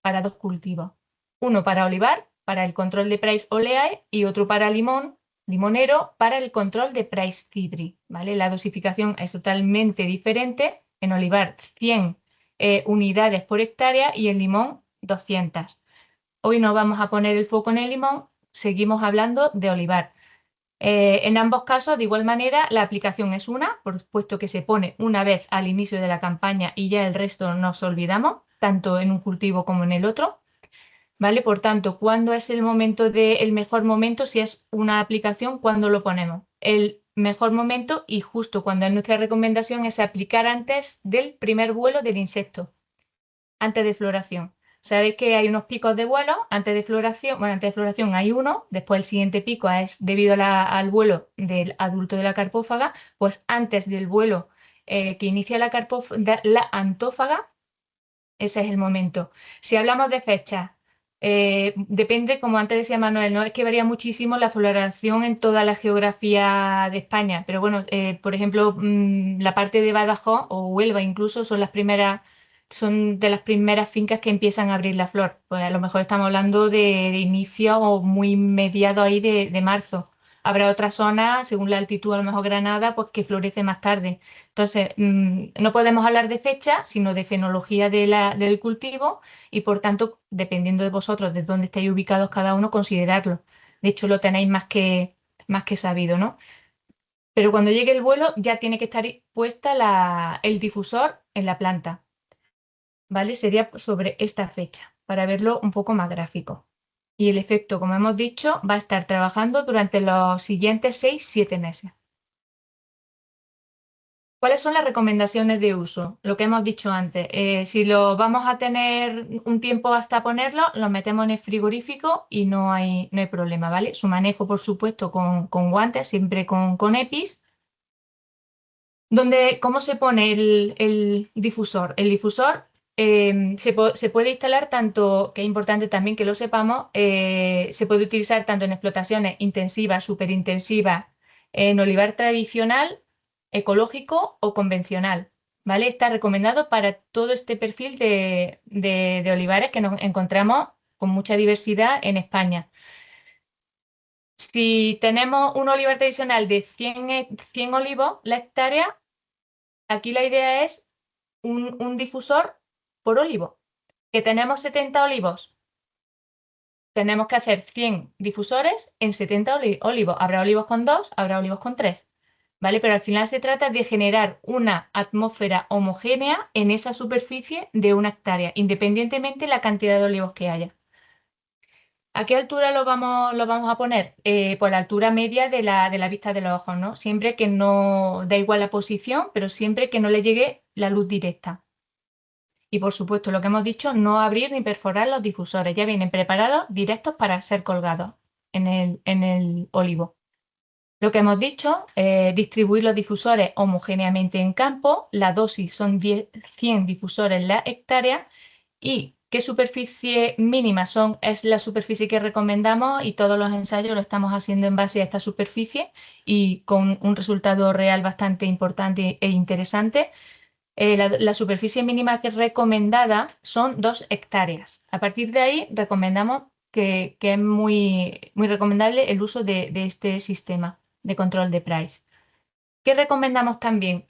Speaker 3: para 2 cultivos. Uno para olivar, para el control de Price oleae, y otro para limonero, para el control de Price citri, ¿vale? La dosificación es totalmente diferente. En olivar 100 unidades por hectárea y en limón 200. hoy no vamos a poner el foco en el limón, seguimos hablando de olivar. En ambos casos, de igual manera, la aplicación es una, por supuesto que se pone una vez al inicio de la campaña y ya el resto nos olvidamos, tanto en un cultivo como en el otro. ¿Vale? Por tanto, ¿cuándo es el mejor momento? Si es una aplicación, ¿cuándo lo ponemos? El mejor momento y justo cuando es nuestra recomendación es aplicar antes del primer vuelo del insecto, antes de floración. Sabéis que hay unos picos de vuelo antes de floración. Bueno, antes de floración hay uno, después el siguiente pico es debido al vuelo del adulto de la carpófaga, pues antes del vuelo que inicia la antófaga, ese es el momento. Si hablamos de fechas, depende, como antes decía Manuel, ¿no? Es que varía muchísimo la floración en toda la geografía de España. Pero bueno, por ejemplo, la parte de Badajoz o Huelva incluso son de las primeras fincas que empiezan a abrir la flor. Pues a lo mejor estamos hablando de inicio o muy mediado ahí de marzo. Habrá otras zonas, según la altitud, a lo mejor Granada, pues que florece más tarde. Entonces, no podemos hablar de fecha, sino de fenología del cultivo y, por tanto, dependiendo de vosotros, de dónde estáis ubicados cada uno, considerarlo. De hecho, lo tenéis más que sabido, ¿no? Pero cuando llegue el vuelo ya tiene que estar puesta el difusor en la planta, ¿vale? Sería sobre esta fecha, para verlo un poco más gráfico. Y el efecto, como hemos dicho, va a estar trabajando durante los siguientes 6-7 meses. ¿Cuáles son las recomendaciones de uso? Lo que hemos dicho antes, si lo vamos a tener un tiempo hasta ponerlo, lo metemos en el frigorífico y no hay problema, ¿vale? Su manejo, por supuesto, con guantes, siempre con EPIs. ¿Cómo se pone el difusor? El difusor se puede instalar tanto, que es importante también que lo sepamos, se puede utilizar tanto en explotaciones intensivas, superintensivas, en olivar tradicional, ecológico o convencional, ¿vale? Está recomendado para todo este perfil de olivares que nos encontramos con mucha diversidad en España. Si tenemos un olivar tradicional de 100 olivos la hectárea, aquí la idea es un difusor por olivo. Que tenemos 70 olivos, tenemos que hacer 100 difusores en 70 olivos. Habrá olivos con 2, habrá olivos con 3, ¿vale? Pero al final se trata de generar una atmósfera homogénea en esa superficie de una hectárea, independientemente de la cantidad de olivos que haya. ¿A qué altura lo vamos a poner? Por la altura media de la vista de los ojos, ¿no? Siempre que no, da igual la posición, pero siempre que no le llegue la luz directa. Y por supuesto, lo que hemos dicho, no abrir ni perforar los difusores. Ya vienen preparados directos para ser colgados en el olivo. Lo que hemos dicho, distribuir los difusores homogéneamente en campo. La dosis son 100 difusores la hectárea. ¿Y qué superficie mínima es la superficie que recomendamos? Y todos los ensayos lo estamos haciendo en base a esta superficie y con un resultado real bastante importante e interesante. La superficie mínima que es recomendada son 2 hectáreas. A partir de ahí recomendamos que es muy, muy recomendable el uso de este sistema de control de price. ¿Qué recomendamos también?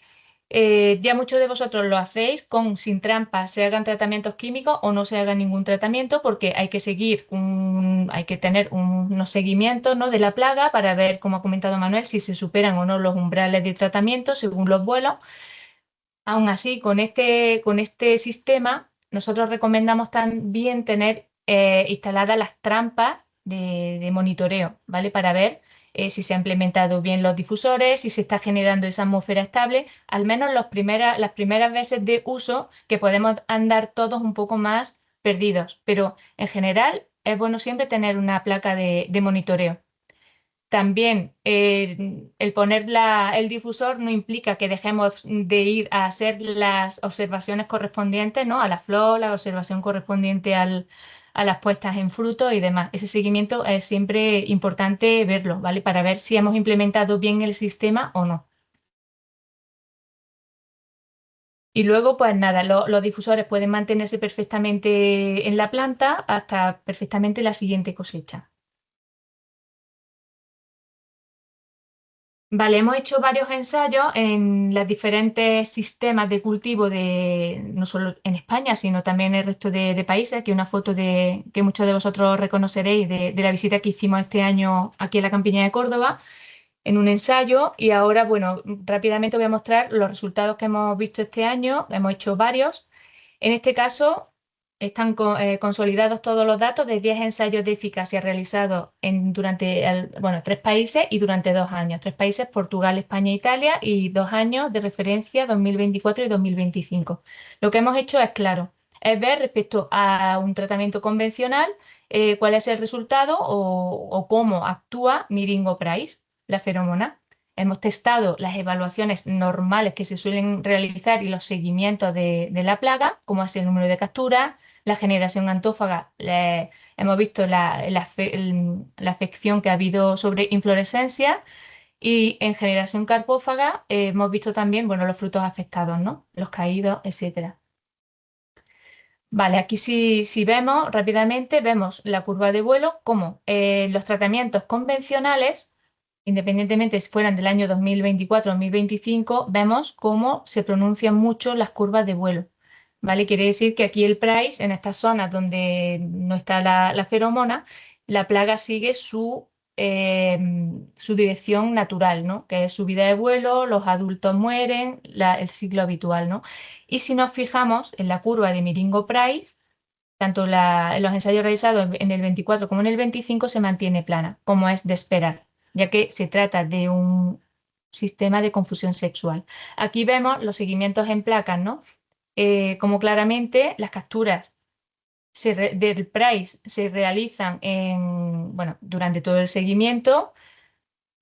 Speaker 3: Ya muchos de vosotros lo hacéis sin trampas, se hagan tratamientos químicos o no se haga ningún tratamiento, porque hay que tener unos seguimientos, ¿no?, de la plaga para ver, como ha comentado Manuel, si se superan o no los umbrales de tratamiento según los vuelos. Aún así, con este sistema, nosotros recomendamos también tener instaladas las trampas de monitoreo, ¿vale? Para ver si se han implementado bien los difusores, si se está generando esa atmósfera estable, al menos las primeras veces de uso, que podemos andar todos un poco más perdidos. Pero en general es bueno siempre tener una placa de monitoreo. También el poner el difusor no implica que dejemos de ir a hacer las observaciones correspondientes, ¿no?, a la flor, la observación correspondiente a las puestas en fruto y demás. Ese seguimiento es siempre importante verlo, ¿vale? Para ver si hemos implementado bien el sistema o no. Y luego, pues nada, los difusores pueden mantenerse perfectamente en la planta hasta perfectamente la siguiente cosecha. Vale, hemos hecho varios ensayos en los diferentes sistemas de cultivo no solo en España, sino también en el resto de países. Aquí una foto que muchos de vosotros reconoceréis de la visita que hicimos este año aquí en la Campiña de Córdoba, en un ensayo. Y ahora, bueno, rápidamente voy a mostrar los resultados que hemos visto este año. Hemos hecho varios. En este caso, están consolidados todos los datos de 10 ensayos de eficacia realizados durante 3 países y durante 2 años. 3 países, Portugal, España e Italia, y 2 años de referencia, 2024 y 2025. Lo que hemos hecho es, claro, es ver respecto a un tratamiento convencional cuál es el resultado o cómo actúa Miringo Price, la feromona. Hemos testado las evaluaciones normales que se suelen realizar y los seguimientos de la plaga, como es el número de capturas, la generación antófaga. Hemos visto la afección que ha habido sobre inflorescencia, y en generación carpófaga hemos visto también, bueno, los frutos afectados, ¿no? Los caídos, etcétera. Vale, aquí si vemos rápidamente, vemos la curva de vuelo, como los tratamientos convencionales, independientemente si fueran del año 2024 o 2025, vemos cómo se pronuncian mucho las curvas de vuelo. ¿Vale? Quiere decir que aquí el price, en estas zonas donde no está la feromona, la plaga sigue su dirección natural, ¿no? Que es subida de vuelo, los adultos mueren, el ciclo habitual, ¿no? Y si nos fijamos en la curva de Miringo Price, tanto en los ensayos realizados en el 24 como en el 25 se mantiene plana, como es de esperar, ya que se trata de un sistema de confusión sexual. Aquí vemos los seguimientos en placas, ¿no? Como claramente las capturas del price se realizan bueno, durante todo el seguimiento.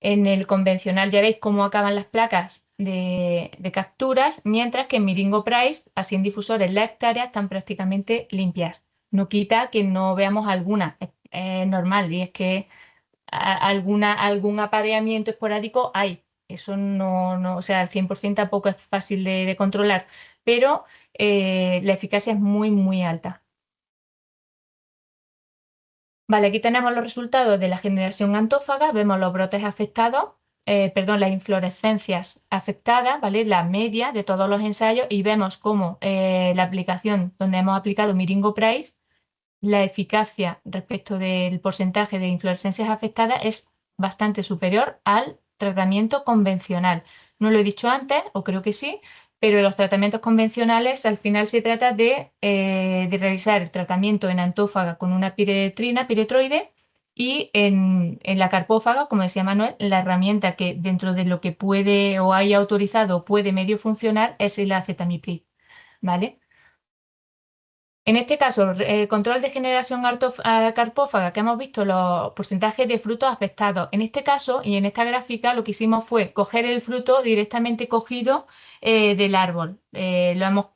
Speaker 3: En el convencional ya veis cómo acaban las placas de capturas, mientras que en Miringo Price, así en difusores, la hectárea están prácticamente limpias. No quita que no veamos alguna, es normal, y es que algún apareamiento esporádico hay. Eso no, o sea, al 100% tampoco es fácil de controlar, pero la eficacia es muy, muy alta. Vale, aquí tenemos los resultados de la generación antófaga, vemos los brotes afectados, perdón, las inflorescencias afectadas, ¿vale? La media de todos los ensayos, y vemos cómo la aplicación donde hemos aplicado Miringo Price, la eficacia respecto del porcentaje de inflorescencias afectadas es bastante superior al tratamiento convencional. No lo he dicho antes, o creo que sí, pero los tratamientos convencionales al final se trata de realizar el tratamiento en antófaga con una piretroide, y en la carpófaga, como decía Manuel, la herramienta que dentro de lo que puede o haya autorizado o puede medio funcionar es el acetamiprid, ¿vale? En este caso, el control de generación carpófaga, que hemos visto los porcentajes de frutos afectados. En este caso y en esta gráfica lo que hicimos fue coger el fruto directamente cogido del árbol. Le hemos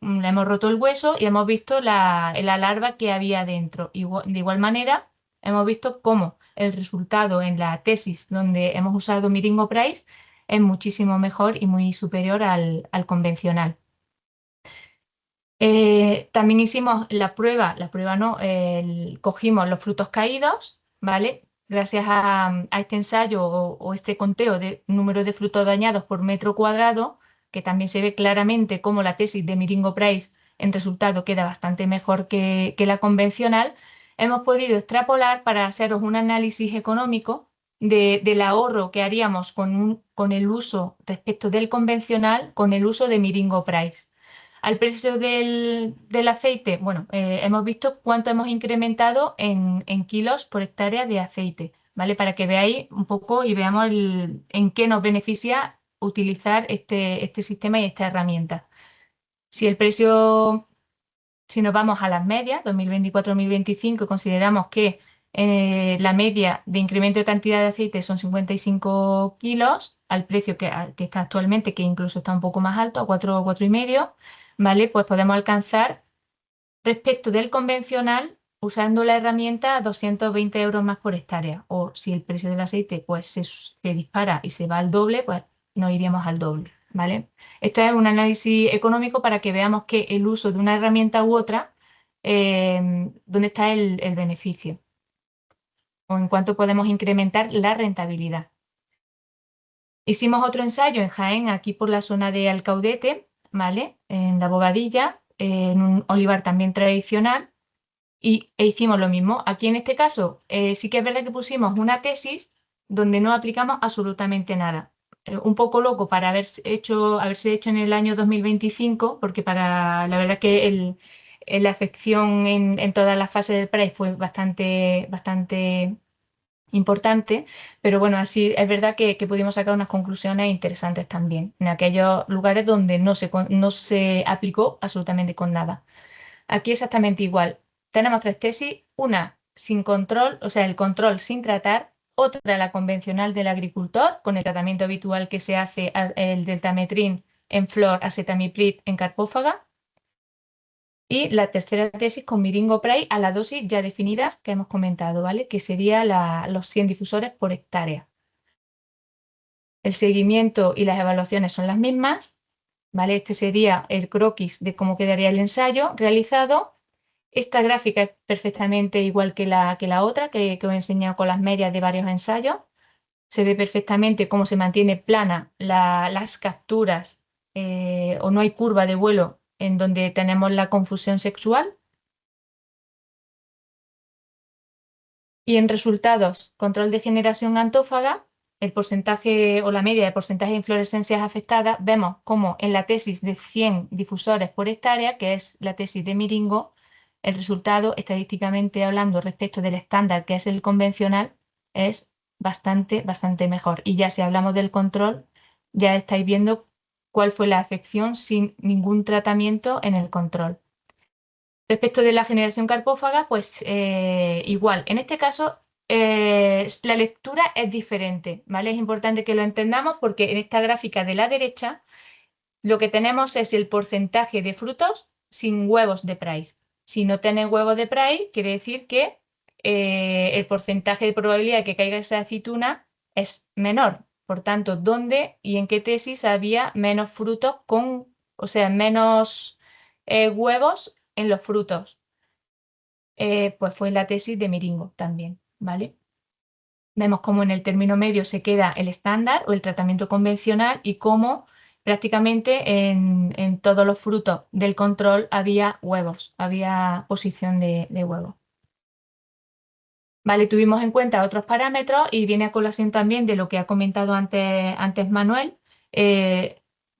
Speaker 3: roto el hueso y hemos visto la larva que había dentro. De igual manera, hemos visto cómo el resultado en la tesis donde hemos usado Miringo Price es muchísimo mejor y muy superior al convencional. También hicimos la prueba no, cogimos los frutos caídos, ¿vale? Gracias a este ensayo o este conteo de número de frutos dañados por metro cuadrado, que también se ve claramente cómo la tesis de Miringo Price en resultado queda bastante mejor que la convencional, hemos podido extrapolar para haceros un análisis económico del ahorro que haríamos con el uso respecto del convencional, con el uso de Miringo Price. Al precio del aceite, bueno, hemos visto cuánto hemos incrementado en kilos por hectárea de aceite, ¿vale? Para que veáis un poco y veamos en qué nos beneficia utilizar este sistema y esta herramienta. Si el precio, si nos vamos a las medias, 2024-2025, consideramos que la media de incremento de cantidad de aceite son 55 kilos, al precio que está actualmente, que incluso está un poco más alto, a 4,5, ¿vale? Pues podemos alcanzar respecto del convencional usando la herramienta 220 euros más por hectárea. O si el precio del aceite pues, se dispara y se va al doble, pues nos iríamos al doble, ¿vale? Esto es un análisis económico para que veamos que el uso de una herramienta u otra, dónde está el beneficio o en cuánto podemos incrementar la rentabilidad. Hicimos otro ensayo en Jaén, aquí por la zona de Alcaudete, ¿vale? En la Bobadilla, en un olivar también tradicional, e hicimos lo mismo. Aquí en este caso sí que es verdad que pusimos una tesis donde no aplicamos absolutamente nada. Un poco loco para haberse hecho en el año 2025, porque la verdad que la afección en todas las fases del PRAE fue bastante importante, pero bueno, así es verdad que pudimos sacar unas conclusiones interesantes también, en aquellos lugares donde no se aplicó absolutamente con nada. Aquí exactamente igual. Tenemos tres tesis, una sin control, o sea, el control sin tratar, otra la convencional del agricultor, con el tratamiento habitual que se hace el deltametrin en flor, acetamiprid en carpófaga, y la tercera tesis con miringopray a la dosis ya definida que hemos comentado, ¿vale? Que sería los 100 difusores por hectárea. El seguimiento y las evaluaciones son las mismas, ¿vale? Este sería el croquis de cómo quedaría el ensayo realizado. Esta gráfica es perfectamente igual que la otra que os he enseñado con las medias de varios ensayos. Se ve perfectamente cómo se mantiene plana las capturas o no hay curva de vuelo en donde tenemos la confusión sexual. Y en resultados, control de generación antófaga, el porcentaje o la media de porcentaje de inflorescencias afectadas, vemos como en la tesis de 100 difusores por hectárea, que es la tesis de Miringo, el resultado, estadísticamente hablando, respecto del estándar, que es el convencional, es bastante mejor. Y ya si hablamos del control, ya estáis viendo cuál fue la afección sin ningún tratamiento en el control. Respecto de la generación carpófaga, pues igual. En este caso, la lectura es diferente, ¿vale? Es importante que lo entendamos porque en esta gráfica de la derecha lo que tenemos es el porcentaje de frutos sin huevos de Price. Si no tenéis huevos de Price, quiere decir que el porcentaje de probabilidad de que caiga esa aceituna es menor. Por tanto, ¿dónde y en qué tesis había menos frutos o sea, menos huevos en los frutos? Pues fue la tesis de Miringo también, ¿vale? Vemos cómo en el término medio se queda el estándar o el tratamiento convencional y cómo prácticamente en todos los frutos del control había huevos, había posición de huevos. Vale, tuvimos en cuenta otros parámetros y viene a colación también de lo que ha comentado antes Manuel.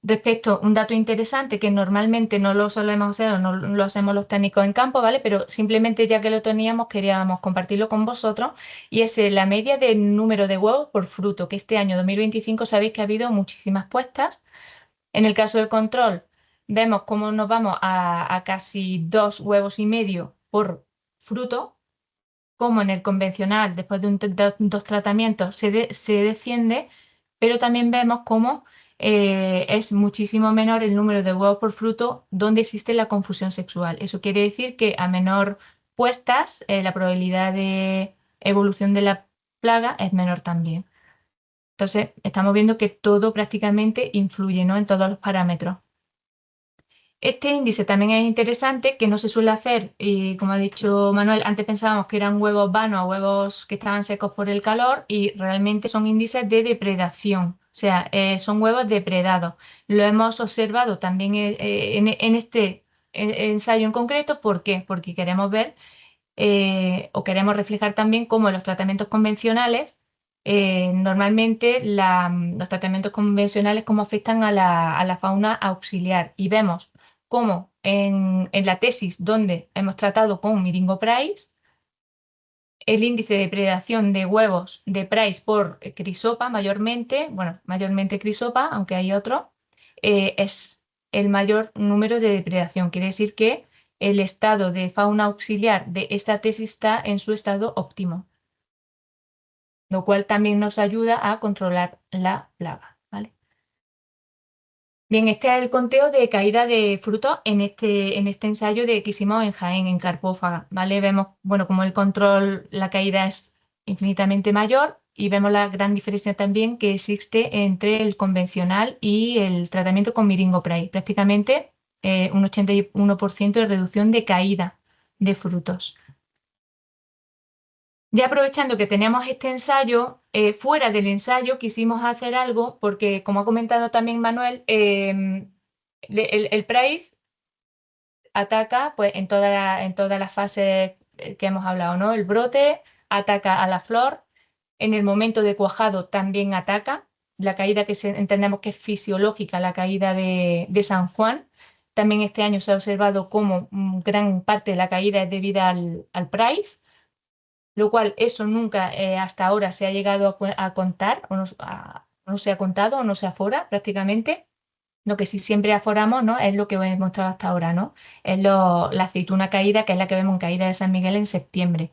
Speaker 3: Respecto a un dato interesante que normalmente no lo solemos hacer o no lo hacemos los técnicos en campo, ¿vale? Pero simplemente ya que lo teníamos queríamos compartirlo con vosotros y es la media del número de huevos por fruto, que este año 2025 sabéis que ha habido muchísimas puestas. En el caso del control vemos cómo nos vamos a casi 2,5 huevos por fruto, como en el convencional, después de dos tratamientos, se desciende, pero también vemos cómo es muchísimo menor el número de huevos por fruto donde existe la confusión sexual. Eso quiere decir que a menor puestas, la probabilidad de evolución de la plaga es menor también. Entonces, estamos viendo que todo prácticamente influye, ¿no?, en todos los parámetros. Este índice también es interesante, que no se suele hacer, y como ha dicho Manuel, antes pensábamos que eran huevos vanos o huevos que estaban secos por el calor y realmente son índices de depredación, o sea, son huevos depredados. Lo hemos observado también en este ensayo en concreto. ¿Por qué? Porque queremos ver o queremos reflejar también cómo los tratamientos convencionales, normalmente los tratamientos convencionales cómo afectan a la fauna auxiliar y vemos cómo en la tesis donde hemos tratado con Miringo Price, el índice de predación de huevos de Price por crisopa mayormente, bueno, mayormente crisopa, aunque hay otro, es el mayor número de depredación. Quiere decir que el estado de fauna auxiliar de esta tesis está en su estado óptimo, lo cual también nos ayuda a controlar la plaga, ¿vale? Bien, este es el conteo de caída de frutos en este ensayo que hicimos en Jaén, en carpófaga, ¿vale? Vemos, bueno, como el control, la caída es infinitamente mayor y vemos la gran diferencia también que existe entre el convencional y el tratamiento con miringopray, prácticamente un 81% de reducción de caída de frutos. Ya aprovechando que teníamos este ensayo, fuera del ensayo quisimos hacer algo porque, como ha comentado también Manuel, el PRICE ataca pues, en todas las fases que hemos hablado, ¿no? El brote ataca a la flor, en el momento de cuajado también ataca, la caída que entendemos que es fisiológica, la caída de San Juan. También este año se ha observado cómo gran parte de la caída es debida al PRICE, lo cual eso nunca hasta ahora se ha llegado a contar, o no se ha contado, o no se afora prácticamente. Lo que sí siempre aforamos, ¿no? Es lo que he mostrado hasta ahora, ¿no? Es la aceituna caída, que es la que vemos en caída de San Miguel en septiembre.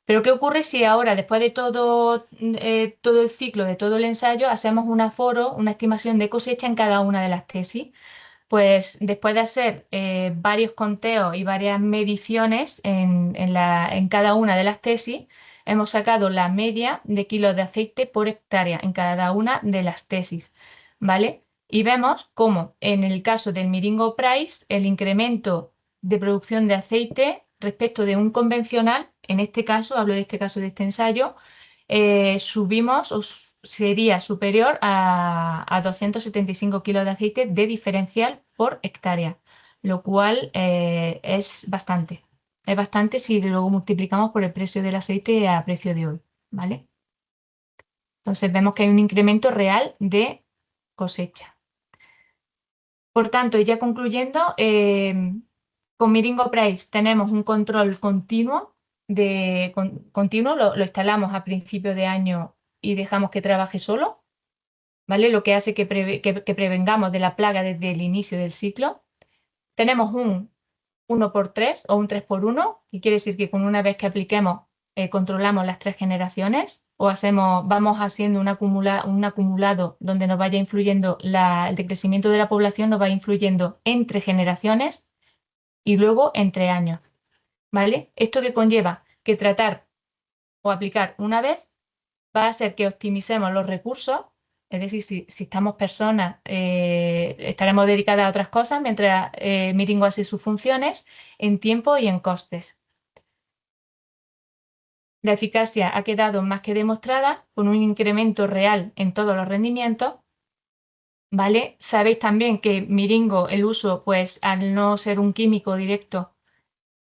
Speaker 3: Pero ¿qué ocurre si ahora, después de todo el ciclo, de todo el ensayo, hacemos un aforo, una estimación de cosecha en cada una de las tesis? Pues después de hacer varios conteos y varias mediciones en cada una de las tesis, hemos sacado la media de kilos de aceite por hectárea en cada una de las tesis, ¿vale? Y vemos cómo en el caso del Miringo Price, el incremento de producción de aceite respecto de un convencional, en este caso, hablo de este caso de este ensayo, subimos o sería superior a 275 kilos de aceite de diferencial por hectárea, lo cual es bastante. Es bastante si lo multiplicamos por el precio del aceite a precio de hoy, ¿vale? Entonces vemos que hay un incremento real de cosecha. Por tanto, y ya concluyendo, con Miringo Price tenemos un control continuo, lo instalamos a principio de año y dejamos que trabaje solo, ¿vale? Lo que hace que prevengamos de la plaga desde el inicio del ciclo. Tenemos un 1x3 o un 3x1, que quiere decir que con una vez que apliquemos controlamos las 3 generaciones o vamos haciendo un acumulado donde nos vaya influyendo el decrecimiento de la población, nos va influyendo entre generaciones y luego entre años, ¿vale? Esto que conlleva que tratar o aplicar una vez va a hacer que optimicemos los recursos, es decir, si estamos personas, estaremos dedicadas a otras cosas mientras Miringo hace sus funciones en tiempo y en costes. La eficacia ha quedado más que demostrada con un incremento real en todos los rendimientos, ¿vale? Sabéis también que Miringo, el uso, pues al no ser un químico directo,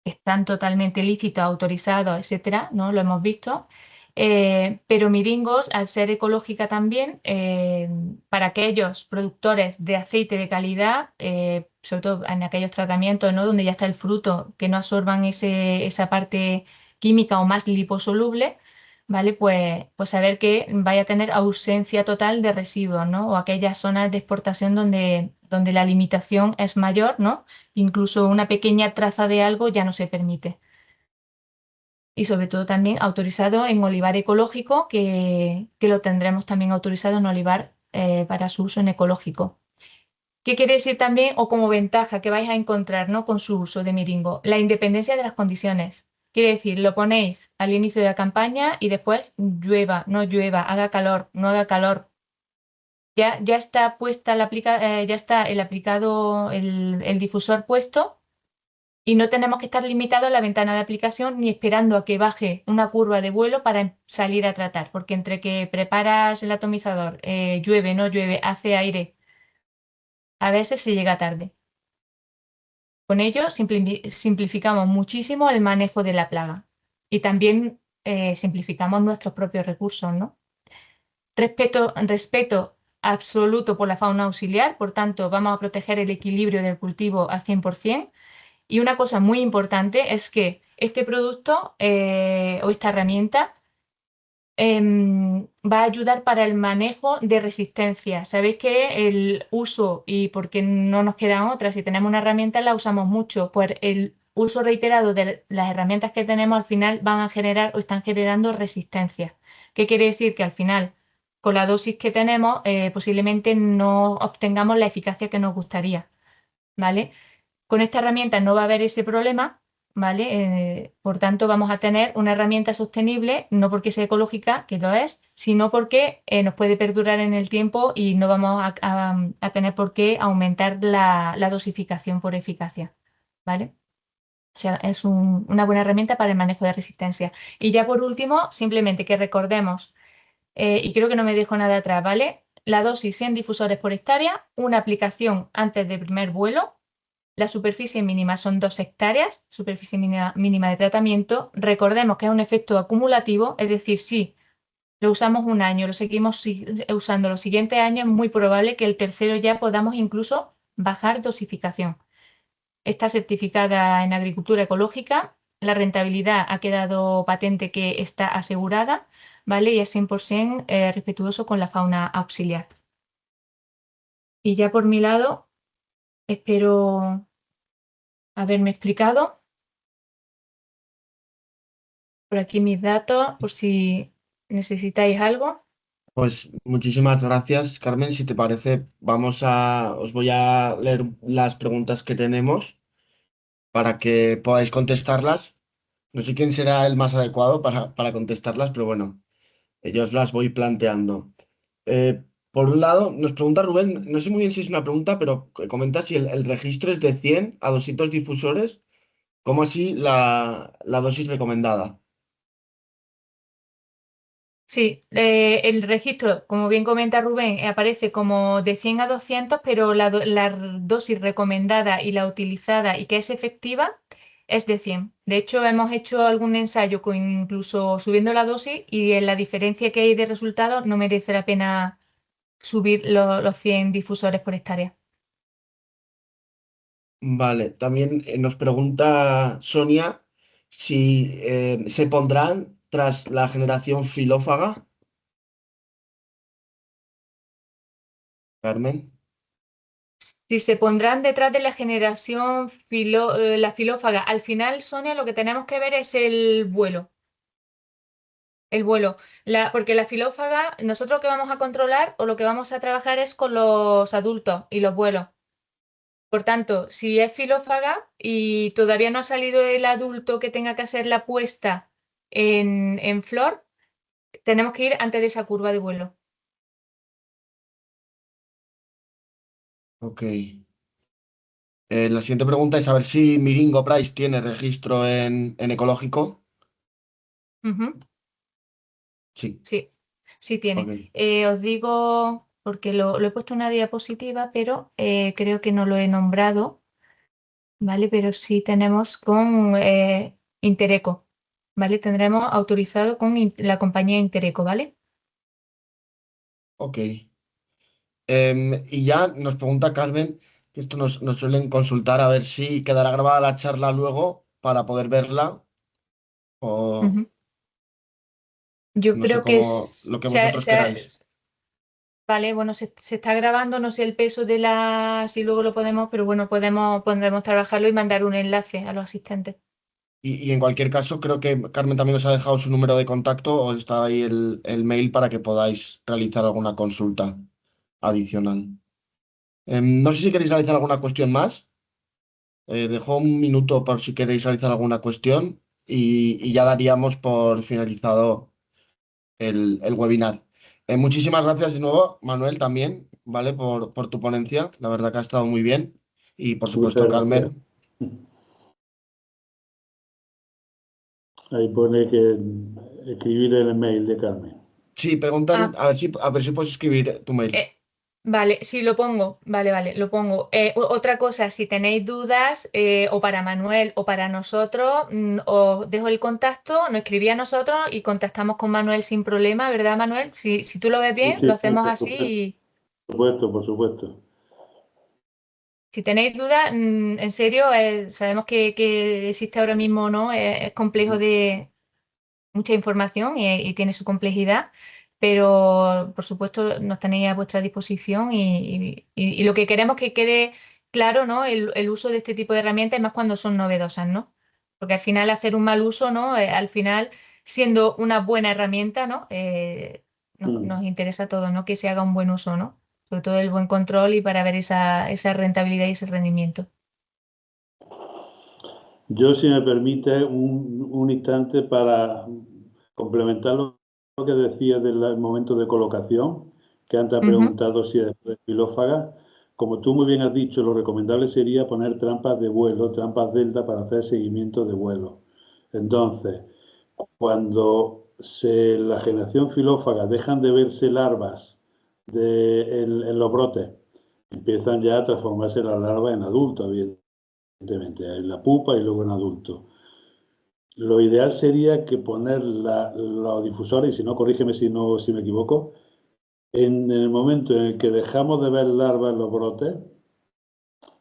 Speaker 3: están totalmente lícitos, autorizados, etcétera, ¿no? Lo hemos visto. Pero Miringos, al ser ecológica también, para aquellos productores de aceite de calidad, sobre todo en aquellos tratamientos, ¿no? Donde ya está el fruto, que no absorban esa parte química o más liposoluble, ¿vale? Pues saber que vaya a tener ausencia total de residuos, ¿no? O aquellas zonas de exportación donde la limitación es mayor, ¿no? Incluso una pequeña traza de algo ya no se permite. Y sobre todo también autorizado en olivar ecológico, que lo tendremos también autorizado en olivar para su uso en ecológico. ¿Qué quiere decir también o como ventaja que vais a encontrar, ¿no? Con su uso de Miringo? La independencia de las condiciones. Quiere decir, lo ponéis al inicio de la campaña y después llueva, no llueva, haga calor, no haga calor. Ya está puesta ya está el difusor puesto y no tenemos que estar limitados a la ventana de aplicación ni esperando a que baje una curva de vuelo para salir a tratar, porque entre que preparas el atomizador, llueve, no llueve, hace aire, a veces se llega tarde. Con ello simplificamos muchísimo el manejo de la plaga y también simplificamos nuestros propios recursos, ¿no? Respeto absoluto por la fauna auxiliar, por tanto vamos a proteger el equilibrio del cultivo al 100%. Y una cosa muy importante es que este producto o esta herramienta va a ayudar para el manejo de resistencia. Sabéis que el uso, y porque no nos quedan otras, si tenemos una herramienta la usamos mucho, pues el uso reiterado de las herramientas que tenemos al final van a generar o están generando resistencia. ¿Qué quiere decir? Que al final, con la dosis que tenemos, posiblemente no obtengamos la eficacia que nos gustaría, ¿vale? Con esta herramienta no va a haber ese problema, ¿vale? Por tanto, vamos a tener una herramienta sostenible, no porque sea ecológica, que lo es, sino porque nos puede perdurar en el tiempo y no vamos a tener por qué aumentar la dosificación por eficacia, ¿vale? O sea, es una buena herramienta para el manejo de resistencia. Y ya por último, simplemente que recordemos, y creo que no me dejo nada atrás, ¿vale? La dosis 100 difusores por hectárea, una aplicación antes del primer vuelo. La superficie mínima son 2 hectáreas, superficie mínima de tratamiento. Recordemos que es un efecto acumulativo, es decir, si lo usamos un año, lo seguimos usando los siguientes años, es muy probable que el tercero ya podamos incluso bajar dosificación. Está certificada en agricultura ecológica, la rentabilidad ha quedado patente que está asegurada, ¿vale? Y es 100% respetuoso con la fauna auxiliar. Y ya por mi lado, espero haberme explicado. Por aquí mis datos, por si necesitáis algo.
Speaker 1: Pues muchísimas gracias, Carmen. Si te parece, os voy a leer las preguntas que tenemos para que podáis contestarlas. No sé quién será el más adecuado para contestarlas, pero bueno, yo os las voy planteando. Por un lado, nos pregunta Rubén, no sé muy bien si es una pregunta, pero comenta si el registro es de 100 a 200 difusores, ¿cómo así la dosis recomendada?
Speaker 3: Sí, el registro, como bien comenta Rubén, aparece como de 100 a 200, pero la dosis recomendada y la utilizada y que es efectiva es de 100. De hecho, hemos hecho algún ensayo con incluso subiendo la dosis y en la diferencia que hay de resultados no merece la pena subir los 100 difusores por hectárea.
Speaker 1: Vale, también nos pregunta Sonia si se pondrán tras la generación filófaga, Carmen.
Speaker 3: Si se pondrán detrás de la generación la filófaga, al final, Sonia, lo que tenemos que ver es el vuelo. El vuelo, porque la filófaga, nosotros lo que vamos a controlar o lo que vamos a trabajar es con los adultos y los vuelos. Por tanto, si es filófaga y todavía no ha salido el adulto que tenga que hacer la puesta en flor, tenemos que ir antes de esa curva de vuelo.
Speaker 1: Ok. La siguiente pregunta es a ver si Miringo Price tiene registro en ecológico.
Speaker 3: Ujú.
Speaker 1: Sí,
Speaker 3: Sí, sí tiene.
Speaker 1: ok.
Speaker 3: Os digo, porque lo he puesto en una diapositiva, pero creo que no lo he nombrado, ¿vale? Pero sí tenemos con Intereco, ¿vale? Tendremos autorizado con la compañía Intereco, ¿vale?
Speaker 1: Ok. Y ya nos pregunta Carmen, que esto nos suelen consultar a ver si quedará grabada la charla luego para poder verla o
Speaker 3: Ujú. Yo
Speaker 1: no sé
Speaker 3: creo que
Speaker 1: cómo, lo que vosotros queráis.
Speaker 3: vale, bueno, se está grabando, no sé el peso si luego lo podemos, pero bueno, podemos trabajarlo y mandar un enlace a los asistentes.
Speaker 1: Y en cualquier caso, creo que Carmen también os ha dejado su número de contacto o está ahí el mail para que podáis realizar alguna consulta adicional. No sé si queréis realizar alguna cuestión más. Dejo un minuto por si queréis realizar alguna cuestión y ya daríamos por finalizado el webinar. Muchísimas gracias de nuevo, Manuel, también, ¿vale? Por tu ponencia. La verdad que ha estado muy bien. Y por supuesto,
Speaker 2: Muchas gracias.
Speaker 1: Carmen.
Speaker 2: Ahí pone que escribir en el mail de Carmen.
Speaker 1: Sí, preguntan
Speaker 3: Ah,
Speaker 1: a ver si puedes escribir tu mail.
Speaker 3: eh, vale, sí, lo pongo. Vale, lo pongo. Otra cosa, si tenéis dudas, o para Manuel o para nosotros, os dejo el contacto, nos escribí a nosotros y contactamos con Manuel sin problema, ¿verdad, Manuel? Si tú lo ves
Speaker 2: Sí,
Speaker 3: bien,
Speaker 2: sí,
Speaker 3: lo
Speaker 2: sí,
Speaker 3: hacemos
Speaker 2: por
Speaker 3: así
Speaker 2: supuesto,
Speaker 3: y
Speaker 2: por supuesto, por supuesto.
Speaker 3: si tenéis dudas, en serio, sabemos que existe ahora mismo, ¿no? Es complejo de mucha información y tiene su complejidad, pero por supuesto nos tenéis a vuestra disposición y lo que queremos que quede claro, ¿no? El uso de este tipo de herramientas, más cuando son novedosas, ¿no? Porque al final hacer un mal uso, ¿no? Al final, siendo una buena herramienta, ¿no? Nos interesa a todos, ¿no? Que se haga un buen uso, ¿no? Sobre todo el buen control y para ver esa rentabilidad y ese rendimiento.
Speaker 2: Yo, si me permite, un instante para complementar lo que decía del momento de colocación, que antes ha
Speaker 3: Ujú,
Speaker 2: preguntado si es filófaga. como tú muy bien has dicho, lo recomendable sería poner trampas de vuelo, trampas delta para hacer seguimiento de vuelo. Entonces, cuando la generación filófaga dejan de verse larvas en los brotes, empiezan ya a transformarse las larvas en adultos, evidentemente, en la pupa y luego en adultos. Lo ideal sería que poner los difusores, y si no, corrígeme si me equivoco, en el momento en el que dejamos de ver larvas en los brotes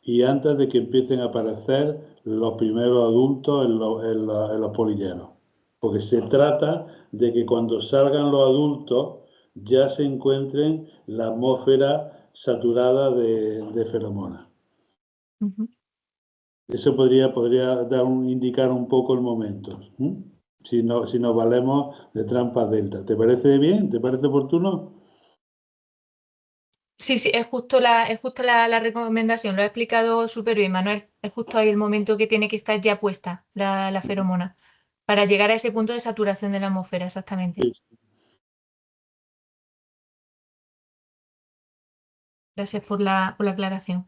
Speaker 2: y antes de que empiecen a aparecer los primeros adultos en los polilleros. Porque se trata de que cuando salgan los adultos ya se encuentren la atmósfera saturada de feromonas. Eso podría indicar un poco el momento, si nos valemos de trampas delta. ¿Te parece bien? ¿Te parece oportuno?
Speaker 3: Sí, es justo la recomendación, lo ha explicado súper bien, Manuel. Es justo ahí el momento que tiene que estar ya puesta la feromona para llegar a ese punto de saturación de la atmósfera, exactamente.
Speaker 2: Sí.
Speaker 3: Gracias por la aclaración.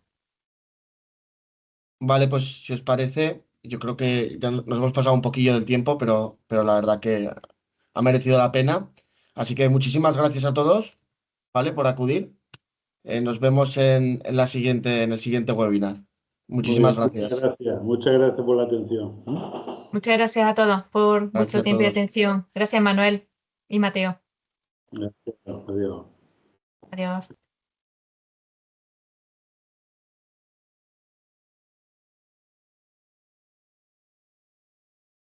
Speaker 1: Vale, pues si os parece, yo creo que ya nos hemos pasado un poquillo del tiempo, pero la verdad que ha merecido la pena. Así que muchísimas gracias a todos, ¿vale? Por acudir. Nos vemos en el siguiente webinar.
Speaker 2: Muy
Speaker 1: Muchísimas
Speaker 2: bien,
Speaker 1: gracias.
Speaker 2: muchas gracias por la atención.
Speaker 3: Muchas gracias a todos por
Speaker 1: Gracias
Speaker 3: vuestro
Speaker 1: a
Speaker 3: tiempo y
Speaker 1: todos.
Speaker 3: atención. Gracias, Manuel y Mateo.
Speaker 2: Gracias, adiós.
Speaker 3: Adiós.